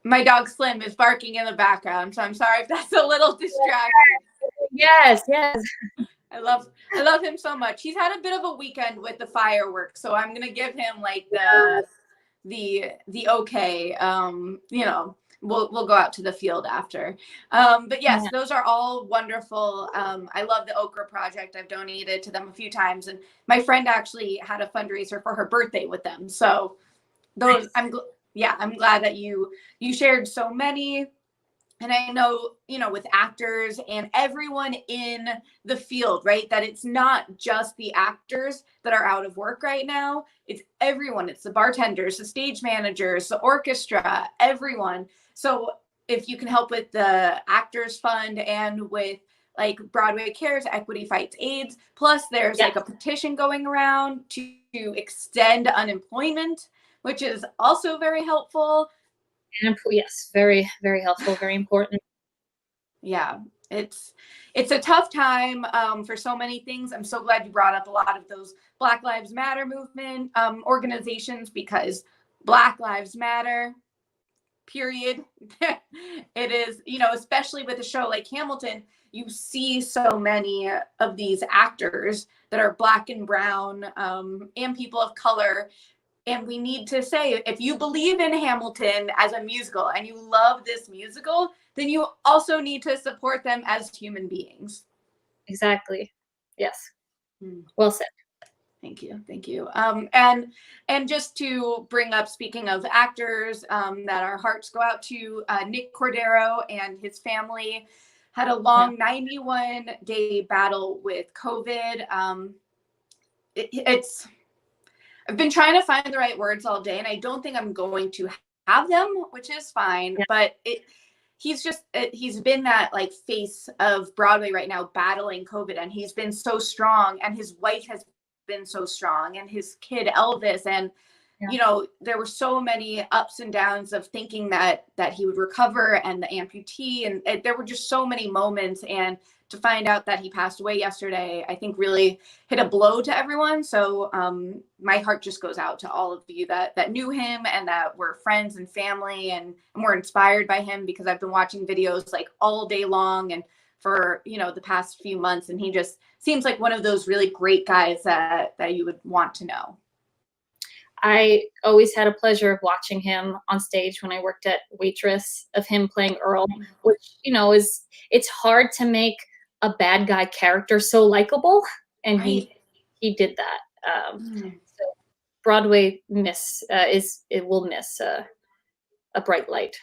my dog Slim is barking in the background, so I'm sorry if that's a little distracting. Yes. I love him so much. He's had a bit of a weekend with the fireworks, so I'm gonna give him like the okay. We'll go out to the field after. But yes, those are all wonderful. I love the Okra Project. I've donated to them a few times, and my friend actually had a fundraiser for her birthday with them. So those, nice. I'm glad that you shared so many. And I know, with actors and everyone in the field, right, that it's not just the actors that are out of work right now. It's everyone. It's the bartenders, the stage managers, the orchestra, everyone. So if you can help with the Actors Fund and with like Broadway Cares, Equity Fights AIDS, plus there's like a petition going around to extend unemployment, which is also very helpful. Yes, very, very helpful, very important. Yeah, it's a tough time for so many things. I'm so glad you brought up a lot of those Black Lives Matter movement organizations, because Black Lives Matter, period. It is, especially with a show like Hamilton, you see so many of these actors that are Black and brown and people of color. And we need to say, if you believe in Hamilton as a musical and you love this musical, then you also need to support them as human beings. Exactly. Yes. Well said. Thank you. And just to bring up, speaking of actors, that our hearts go out to, Nick Cordero and his family had a long 91-day battle with COVID. I've been trying to find the right words all day, and I don't think I'm going to have them, which is fine. Yeah. But he's been that like face of Broadway right now, battling COVID, and he's been so strong, and his wife has been so strong, and his kid Elvis, and there were so many ups and downs of thinking that he would recover, and the amputee, and there were just so many moments, and to find out that he passed away yesterday, I think really hit a blow to everyone. So my heart just goes out to all of you that knew him and that were friends and family and were inspired by him, because I've been watching videos like all day long and for, the past few months. And he just seems like one of those really great guys that you would want to know. I always had a pleasure of watching him on stage when I worked at Waitress, of him playing Earl, which, it's hard to make a bad guy character so likable, and he did that. So Broadway will miss a bright light.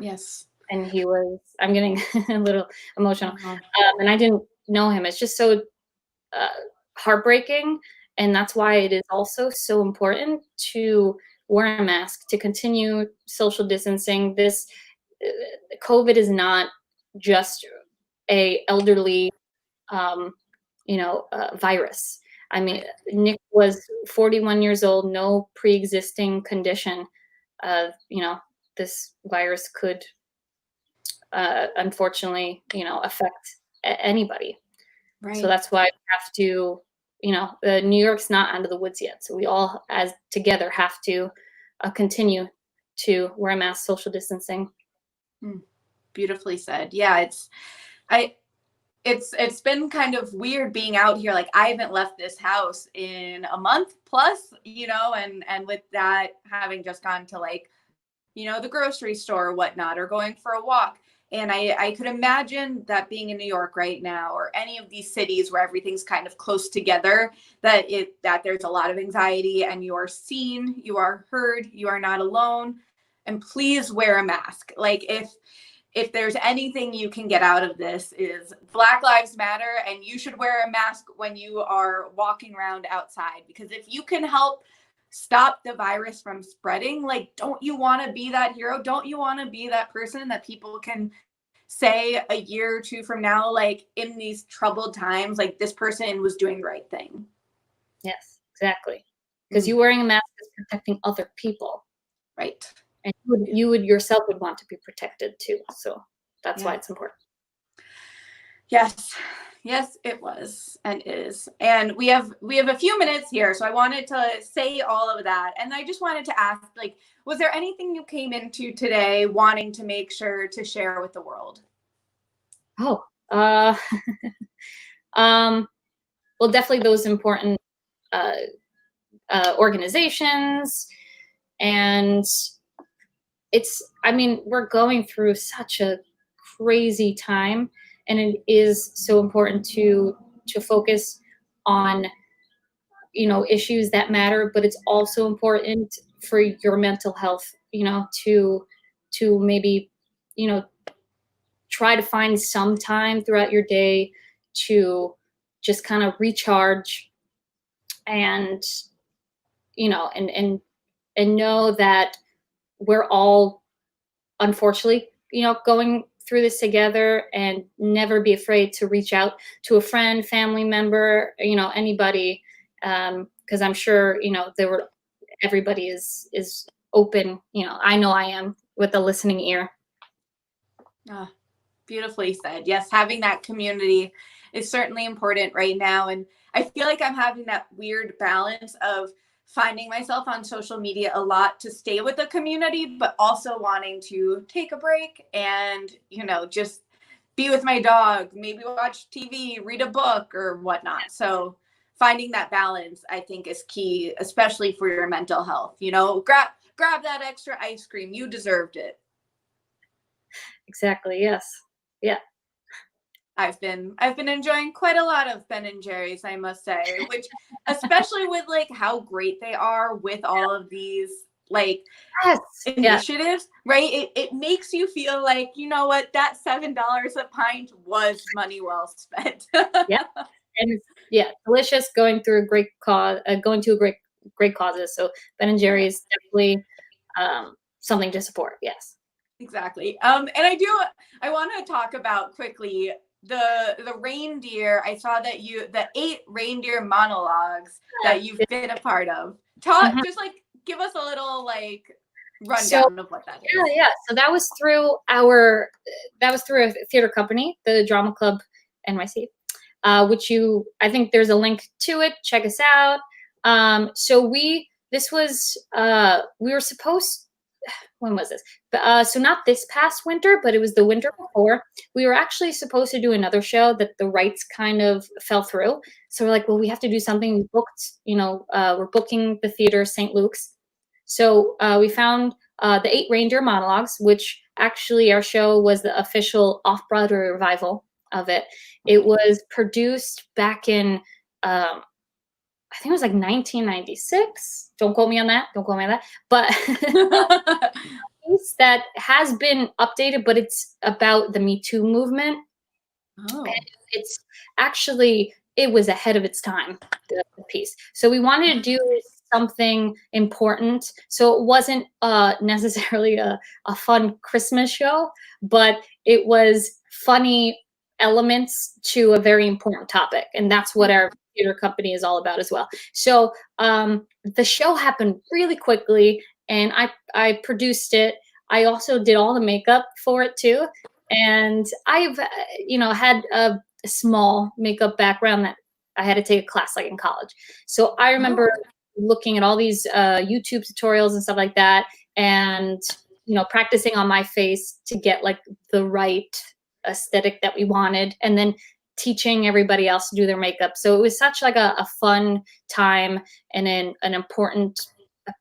Yes. And I'm getting a little emotional, and I didn't know him. It's just so heartbreaking, And that's why it is also so important to wear a mask, to continue social distancing. This COVID is not just a elderly, virus. I mean, Nick was 41 years old, no pre-existing condition. This virus could, unfortunately, affect anybody. Right. So that's why we have to, New York's not out of the woods yet. So we all, as together, have to continue to wear a mask, social distancing. Beautifully said. Yeah, it's been kind of weird being out here. Like, I haven't left this house in a month plus, and with that, having just gone to, like, the grocery store or whatnot, or going for a walk. And I could imagine that being in New York right now, or any of these cities where everything's kind of close together, that there's a lot of anxiety, and you are seen, you are heard, you are not alone. And please wear a mask. Like, if there's anything you can get out of this, is Black Lives Matter, and you should wear a mask when you are walking around outside, because if you can help stop the virus from spreading, like, don't you want to be that hero? Don't you want to be that person that people can say a year or two from now, like, in these troubled times, like, this person was doing the right thing? Yes, exactly. Because you wearing a mask is protecting other people. Right. And you would yourself would want to be protected too. So that's why it's important. Yes, it was and is. And we have a few minutes here, so I wanted to say all of that. And I just wanted to ask, like, was there anything you came into today wanting to make sure to share with the world? Oh, well, definitely those important organizations. And we're going through such a crazy time, and it is so important to focus on, issues that matter, but it's also important for your mental health, to maybe, try to find some time throughout your day to just kind of recharge and, and know that we're all, unfortunately, going through this together, and never be afraid to reach out to a friend, family member, anybody, because I'm sure, everybody is open. I know I am, with a listening ear. Beautifully said. Yes, having that community is certainly important right now. And I feel like I'm having that weird balance of finding myself on social media a lot to stay with the community, but also wanting to take a break and, just be with my dog, maybe watch TV, read a book or whatnot. So finding that balance, I think, is key, especially for your mental health. Grab that extra ice cream. You deserved it. Exactly. Yes. Yeah. I've been enjoying quite a lot of Ben and Jerry's, I must say, which, especially with, like, how great they are with all of these, like, initiatives, right? It makes you feel like, you know what, that $7 a pint was money well spent. Yeah. And it's, delicious, going through a great cause, going to a great causes. So Ben and Jerry's is definitely something to support. Yes. Exactly. And I want to talk about quickly the reindeer. I saw that the 8 reindeer monologues that you've been a part of. Just, like, give us a little, like, rundown of what that is. Yeah. So that was through a theater company, the Drama Club NYC, which I think there's a link to it. Check us out. So we were supposed, when was this? So not this past winter, but it was the winter before. We were actually supposed to do another show that the rights kind of fell through. So we're like, well, we have to do something. We booked, we're booking the theater, St. Luke's. So we found the 8 Reindeer Monologues, which actually our show was the official off-Broadway revival of it. It was produced back in, I think it was like 1996. Don't quote me on that. But that has been updated, but it's about the Me Too movement. Oh. And it's actually it was ahead of its time, the piece. So we wanted to do something important. So it wasn't necessarily a fun Christmas show, but it was funny elements to a very important topic. And that's what our theater company is all about as well. So the show happened really quickly, and I produced it. I also did all the makeup for it too. And I've, had a small makeup background that I had to take a class like in college. So I remember looking at all these YouTube tutorials and stuff like that, and practicing on my face to get like the right aesthetic that we wanted, and then teaching everybody else to do their makeup. So it was such like a fun time, and an important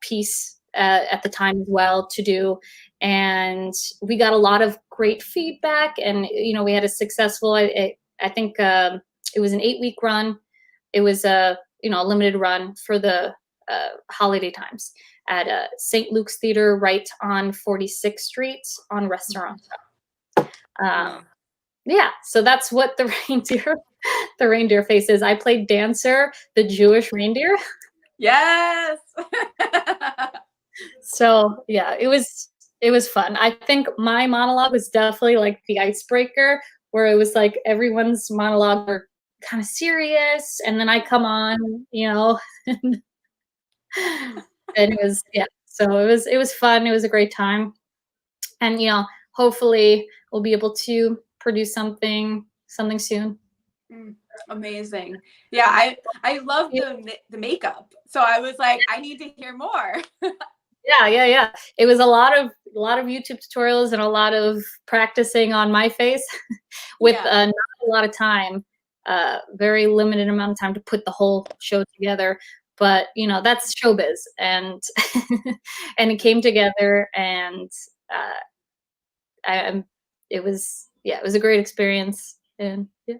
piece at the time as well to do. And we got a lot of great feedback, and we had a successful, I think it was an 8-week run. It was a limited run for the holiday times at St. Luke's Theater, right on 46th Street on Restaurant. Yeah, so that's what the reindeer face is. I played Dancer, the Jewish reindeer. Yes. So yeah, it was fun. I think my monologue was definitely like the icebreaker, where it was like everyone's monologue were kind of serious, and then I come on, and it was, yeah. So it was fun. It was a great time, and hopefully we'll be able to produce something soon. Amazing. Yeah, I love the makeup. So I was like, I need to hear more. Yeah. It was a lot of YouTube tutorials and a lot of practicing on my face with not a lot of time, very limited amount of time to put the whole show together. But that's showbiz, and and it came together, and it was a great experience, and yeah.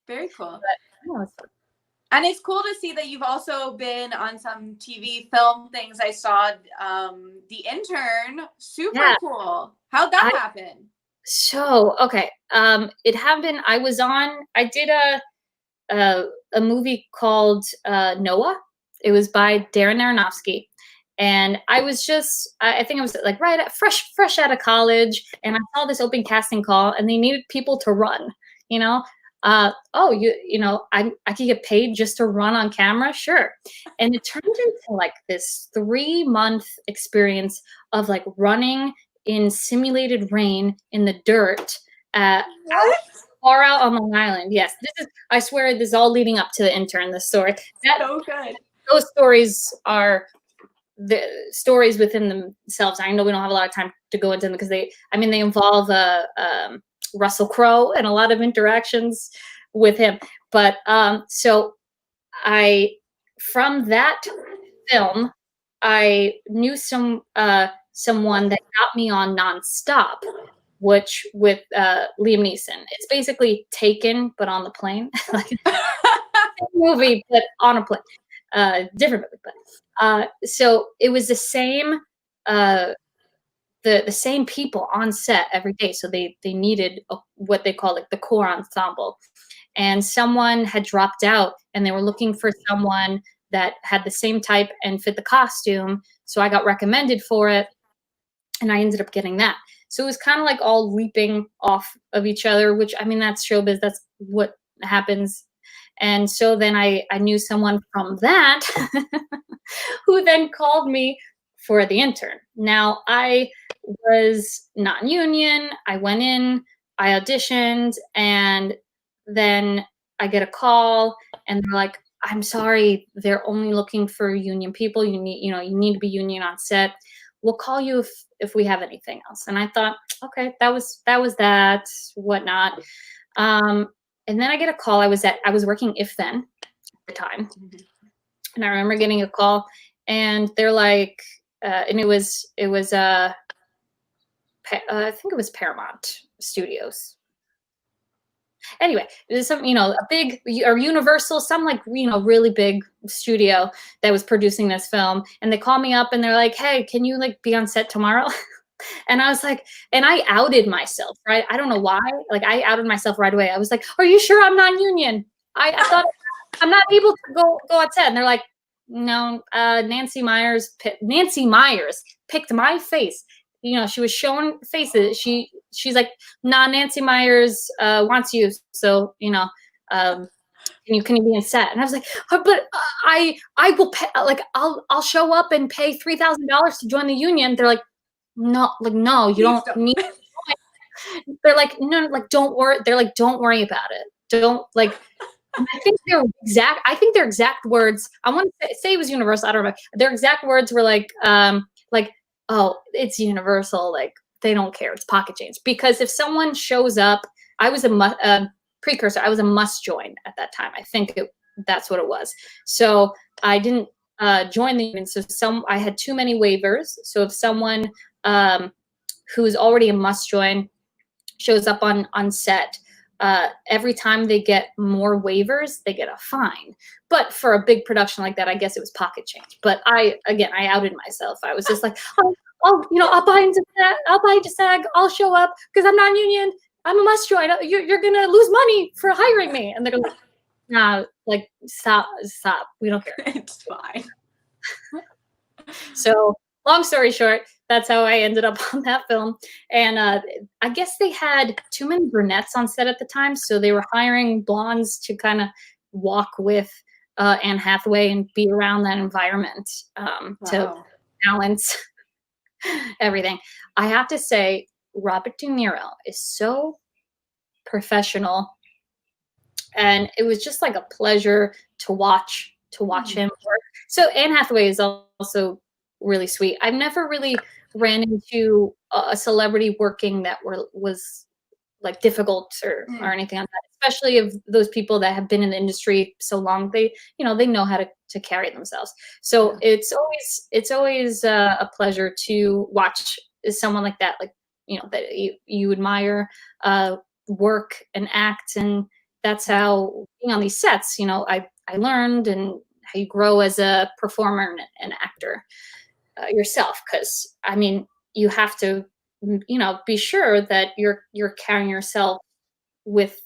Very cool. But, and it's cool to see that you've also been on some TV film things. I saw The Intern. Super cool. How'd that happen? So, okay. It happened. I did a movie called Noah. It was by Darren Aronofsky. And I was I think I was like fresh out of college, and I saw this open casting call, and they needed people to run, I could get paid just to run on camera. Sure. And it turned into like this 3-month experience of like running in simulated rain in the dirt, far out on Long Island. Yes. I swear this is all leading up to The Intern, the story. So good. Those stories are the stories within themselves. I know we don't have a lot of time to go into them because they involve Russell Crowe and a lot of interactions with him. But so from that film, I knew someone that got me on Nonstop, which with Liam Neeson. It's basically Taken, but on the plane. Like movie, but on a plane. Different movie, but so it was the same the same people on set every day. So they needed what they call like the core ensemble. And someone had dropped out, and they were looking for someone that had the same type and fit the costume. So I got recommended for it, and I ended up getting that. So it was kind of like all leaping off of each other, which, that's showbiz. That's what happens. And so then I knew someone from that who then called me for The Intern. Now, I was not in union. I went in, I auditioned, and then I get a call, and they're like, I'm sorry, they're only looking for union people. You need to be union on set. We'll call you if we have anything else. And I thought, okay, that was that, whatnot. And then I get a call. I was working If Then at the time. And I remember getting a call, and they're like, and it was I think it was Paramount Studios. Anyway, it was some, a big, or Universal, some like, really big studio that was producing this film. And they call me up, and they're like, hey, can you like be on set tomorrow? And I was like, and I outed myself, right? I don't know why. Like I outed myself right away. I was like, are you sure I'm non-union? I thought I'm not able to go on set. And they're like, no, Nancy Myers picked my face. You know, she was showing faces. She's like, nah, Nancy Myers wants you. So, you know, can you be in set? And I was like, oh, but I will pay, like, I'll show up and pay $3,000 to join the union. They're like, no, you Please don't need. They're like, no, like, don't worry. They're like, don't worry about it. Don't like. I think their exact words. I want to say it was Universal. I don't remember. Their exact words were like, oh, it's Universal. Like, they don't care. It's pocket change. Because if someone shows up, I was a precursor. I was a must join at that time. I think that's what it was. So I didn't join the union. So I had too many waivers. So if someone who's already a must join shows up on set, every time they get more waivers, they get a fine. But for a big production like that, I guess it was pocket change. But I outed myself. I was just like, I'll buy into SAG. I'll show up because I'm not union. I'm a must join. You're gonna lose money for hiring me. And they're like, nah, like stop. We don't care. It's fine. So long story short, that's how I ended up on that film. And I guess they had too many brunettes on set at the time, so they were hiring blondes to kind of walk with Anne Hathaway and be around that environment to balance everything. I have to say, Robert De Niro is so professional, and it was just like a pleasure to watch him work. So Anne Hathaway is also really sweet. I've never really ran into a celebrity working that was like difficult or anything like that, especially of those people that have been in the industry so long. They know how to carry themselves. So it's always a pleasure to watch someone like that, like, you know, that you admire work and act. And that's how being on these sets, you know, I learned, and how you grow as a performer and actor yourself. Because I mean, you have to, you know, be sure that you're carrying yourself with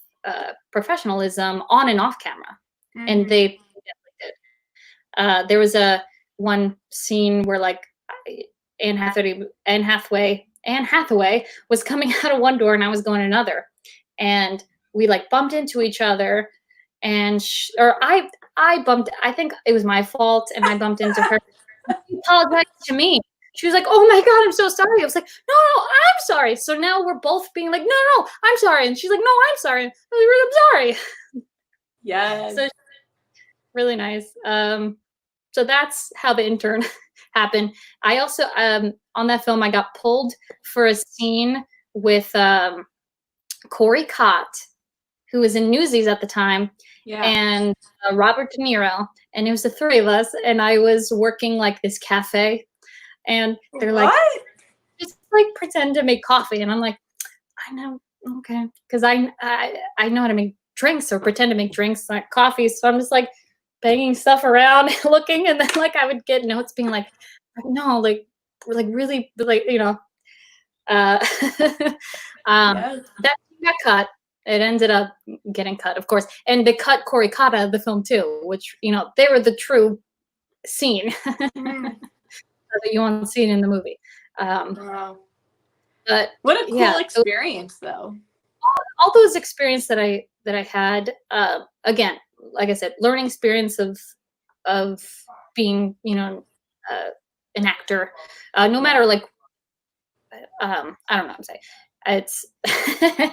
professionalism on and off camera. And they did. There was one scene where like Anne Hathaway was coming out of one door and I was going another, and we like bumped into each other, and I bumped. I think it was my fault, and I bumped into her. She apologized to me. She was like, "Oh my God, I'm so sorry." I was like, "No, I'm sorry." So now we're both being like, "No, I'm sorry," and she's like, "No, I'm sorry." I was like, "I'm sorry." Yes. So really nice. So that's how the intern happened. I also on that film I got pulled for a scene with Corey Cott, who was in Newsies at the time, and Robert De Niro, and it was the three of us, and I was working like this cafe, and they're like, just like pretend to make coffee, and I'm like, I know, okay, because I know how to make drinks or pretend to make drinks like coffee, so I'm just like banging stuff around, looking, and then like I would get notes being like, no, like really, like, you know, that got cut. It ended up getting cut, of course, and they cut Corey Cott out of the film too, which, you know, they were the true scene that you won't see in the movie. Wow. But what a cool experience, though. All those experiences that I had, again, like I said, learning experience of being, you know, an actor, no matter like, I don't know what I'm saying. It's I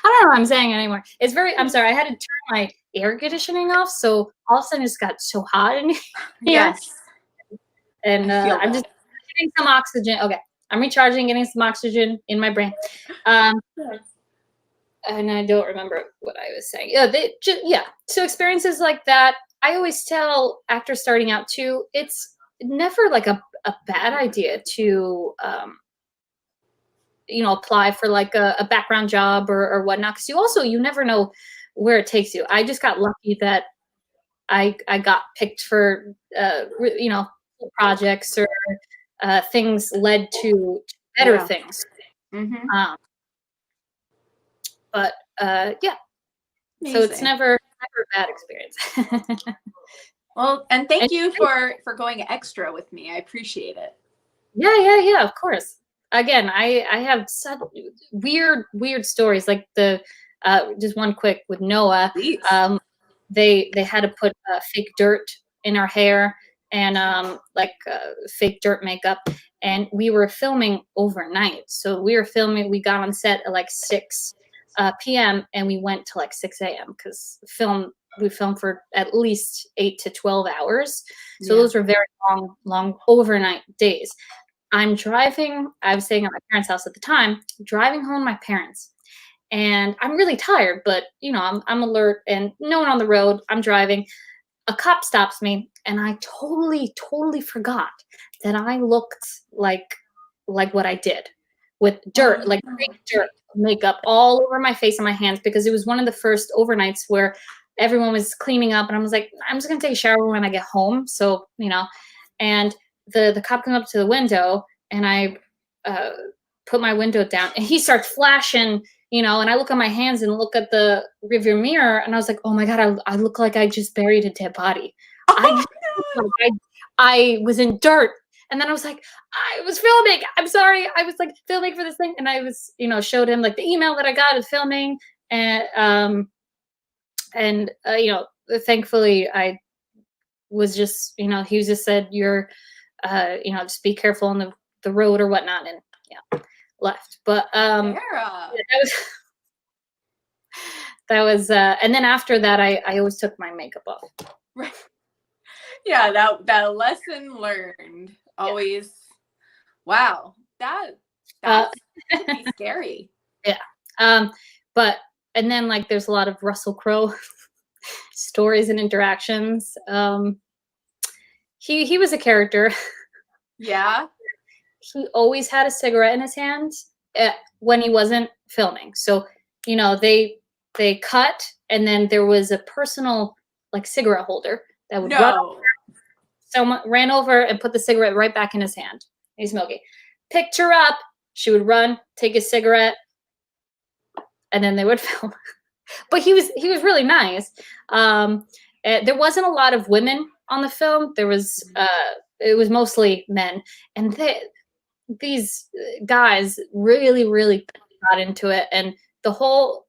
don't know what I'm saying anymore. It's very, I'm sorry, I had to turn my air conditioning off, so all of a sudden it just got so hot in here. Yes. And I'm just getting some oxygen. Okay, I'm recharging, getting some oxygen in my brain. And I don't remember what I was saying. So experiences like that, I always tell actors starting out too, it's never like a bad idea to you know, apply for like a background job or whatnot, because you never know where it takes you. I just got lucky that I got picked for you know, projects, or things led to better things. But yeah, amazing. So it's never never a bad experience. Well, and thank you for going extra with me. I appreciate it. Yeah, of course. Again, I have such weird stories. Like the just one quick with Noah. Please. They had to put fake dirt in our hair and fake dirt makeup, and we were filming overnight. So we got on set at like 6 p.m. and we went to like 6 a.m. because we filmed for at least 8 to 12 hours. So those were very long overnight days. I was staying at my parents' house at the time, driving home my parents. And I'm really tired, but I'm alert and no one on the road. I'm driving. A cop stops me, and I totally forgot that I looked like what I did with dirt, like fake dirt makeup all over my face and my hands, because it was one of the first overnights where everyone was cleaning up, and I was like, I'm just gonna take a shower when I get home. So and the cop came up to the window, and I put my window down, and he starts flashing. And I look at my hands and look at the rearview mirror, and I was like, oh my God, I look like I just buried a dead body. I was in dirt. And then I was like, I was filming. I'm sorry. I was like filming for this thing. And I was, showed him like the email that I got of filming. And, thankfully I was just, he was just said, you're, just be careful on the road or whatnot. And left. But that was and then after that I always took my makeup off. Right. Yeah, that lesson learned. Always. Wow. That's pretty scary. Yeah. But and then like there's a lot of Russell Crowe stories and interactions. He was a character. Yeah. He always had a cigarette in his hand when he wasn't filming. So, they cut, and then there was a personal like cigarette holder that would run over. Someone ran over and put the cigarette right back in his hand. He's smoking. Picked her up. She would run, take a cigarette, and then they would film. But he was really nice. There wasn't a lot of women on the film. There was it was mostly men, and these guys really got into it. And the whole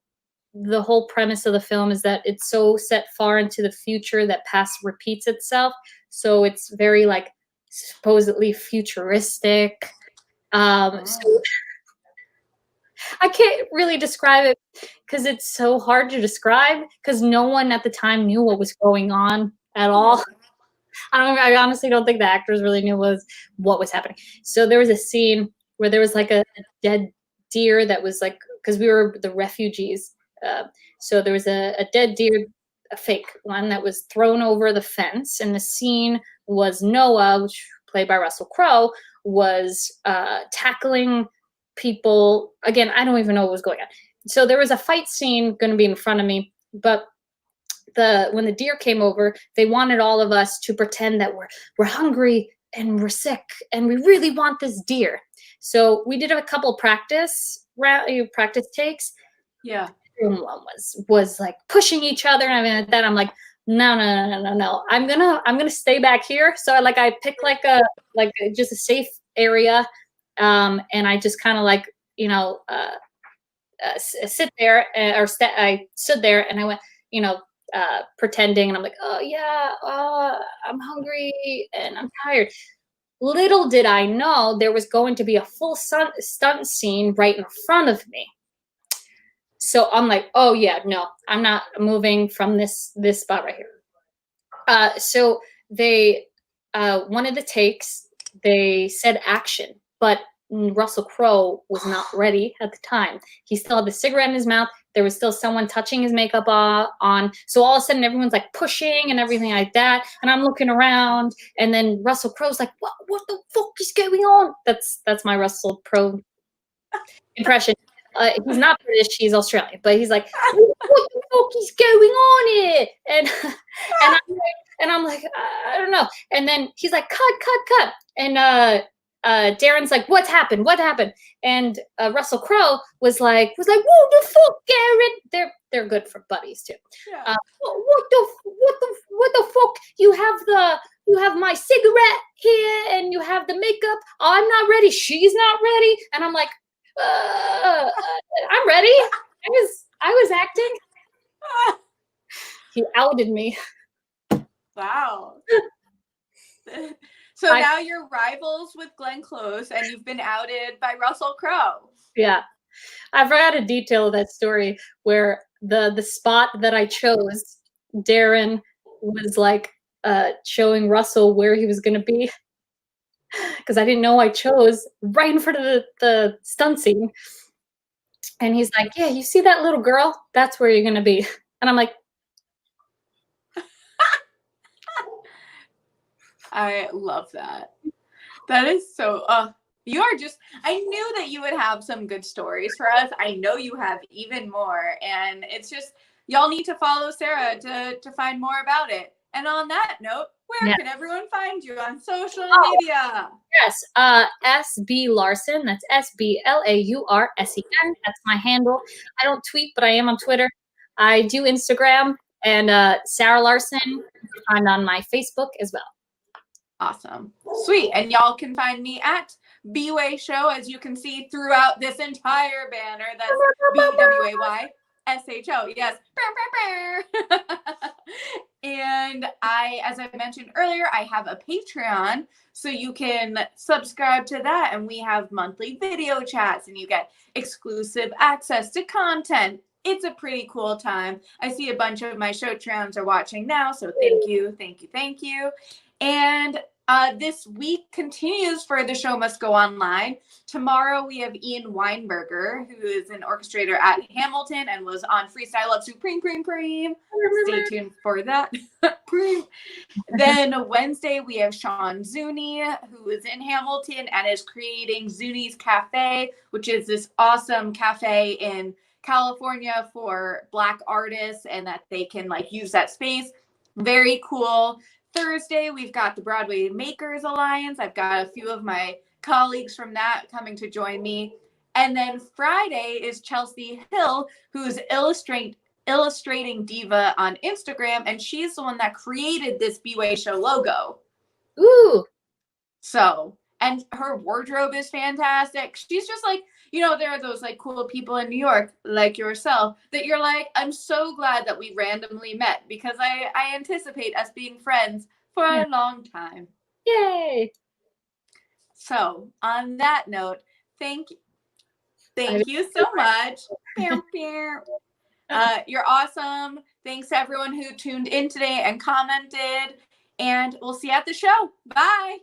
premise of the film is that it's so set far into the future that past repeats itself. So it's very like supposedly futuristic. So I can't really describe it because it's so hard to describe, because no one at the time knew what was going on at all. I honestly don't think the actors really knew what was happening. So there was a scene where there was like a dead deer that was like, because we were the refugees. So there was a dead deer, a fake one, that was thrown over the fence. And the scene was Noah, which played by Russell Crowe, was tackling people. Again, I don't even know what was going on. So there was a fight scene going to be in front of me, but when the deer came over, they wanted all of us to pretend that we're hungry and we're sick and we really want this deer. So we did a couple practice takes. Yeah. One was like pushing each other, and I mean that I'm like, no. I'm gonna stay back here. So I picked just a safe area, and I just kind of like sit there I stood there, and I went pretending, and I'm like, oh yeah, I'm hungry and I'm tired. Little did I know there was going to be a full stunt scene right in front of me. So I'm like, oh yeah, no, I'm not moving from this spot right here. So they one of the takes, they said action, but Russell Crowe was not ready at the time. He still had the cigarette in his mouth. There was still someone touching his makeup on. So all of a sudden, everyone's like pushing and everything like that. And I'm looking around, and then Russell Crowe's like, "What the fuck is going on?" That's my Russell Crowe impression. He's not British; he's Australian. But he's like, "What the fuck is going on here?" And I'm like, I don't know. And then he's like, cut. And Darren's like, what happened? And Russell Crowe was like, whoa, the fuck, Darren? they're good for buddies too. Yeah. What the fuck? You have my cigarette here, and you have the makeup. Oh, I'm not ready. She's not ready, and I'm like, I'm ready. I was acting. He outed me. Wow. So now you're rivals with Glenn Close, and you've been outed by Russell Crowe. Yeah. I forgot a detail of that story where the spot that I chose, Darren was like showing Russell where he was going to be, because I didn't know I chose right in front of the stunt scene. And he's like, yeah, you see that little girl? That's where you're going to be. And I'm like, I love that. That is so, you are just, I knew that you would have some good stories for us. I know you have even more. And it's just, y'all need to follow Sara to find more about it. And on that note, where can everyone find you on social media? Yes, SB Laursen. That's SBLAURSEN. That's my handle. I don't tweet, but I am on Twitter. I do Instagram, and Sara Laursen you can find on my Facebook as well. Awesome. Sweet. And y'all can find me at bwaySHO, as you can see throughout this entire banner. That's bwaySHO. Yes. And as I mentioned earlier, I have a Patreon, so you can subscribe to that. And we have monthly video chats, and you get exclusive access to content. It's a pretty cool time. I see a bunch of my Showtrons are watching now, so thank you, thank you, thank you. And this week continues for the Show Must Go On line. Tomorrow we have Ian Weinberger, who is an orchestrator at Hamilton and was on Freestyle Love Supreme. Stay tuned for that. Then Wednesday we have Sean Zuni, who is in Hamilton and is creating Zuni's Cafe, which is this awesome cafe in California for Black artists, and that they can like use that space. Very cool. Thursday, we've got the Broadway Makers Alliance. I've got a few of my colleagues from that coming to join me. And then Friday is Chelsea Hill, who's illustrating diva on Instagram, and she's the one that created this bwaySHO logo. Ooh. So, and her wardrobe is fantastic. She's just like, you know, there are those like cool people in New York, like yourself, that you're like, I'm so glad that we randomly met, because I anticipate us being friends for a long time. Yay. So on that note, thank you so much. You're awesome. Thanks to everyone who tuned in today and commented, and we'll see you at the show. Bye.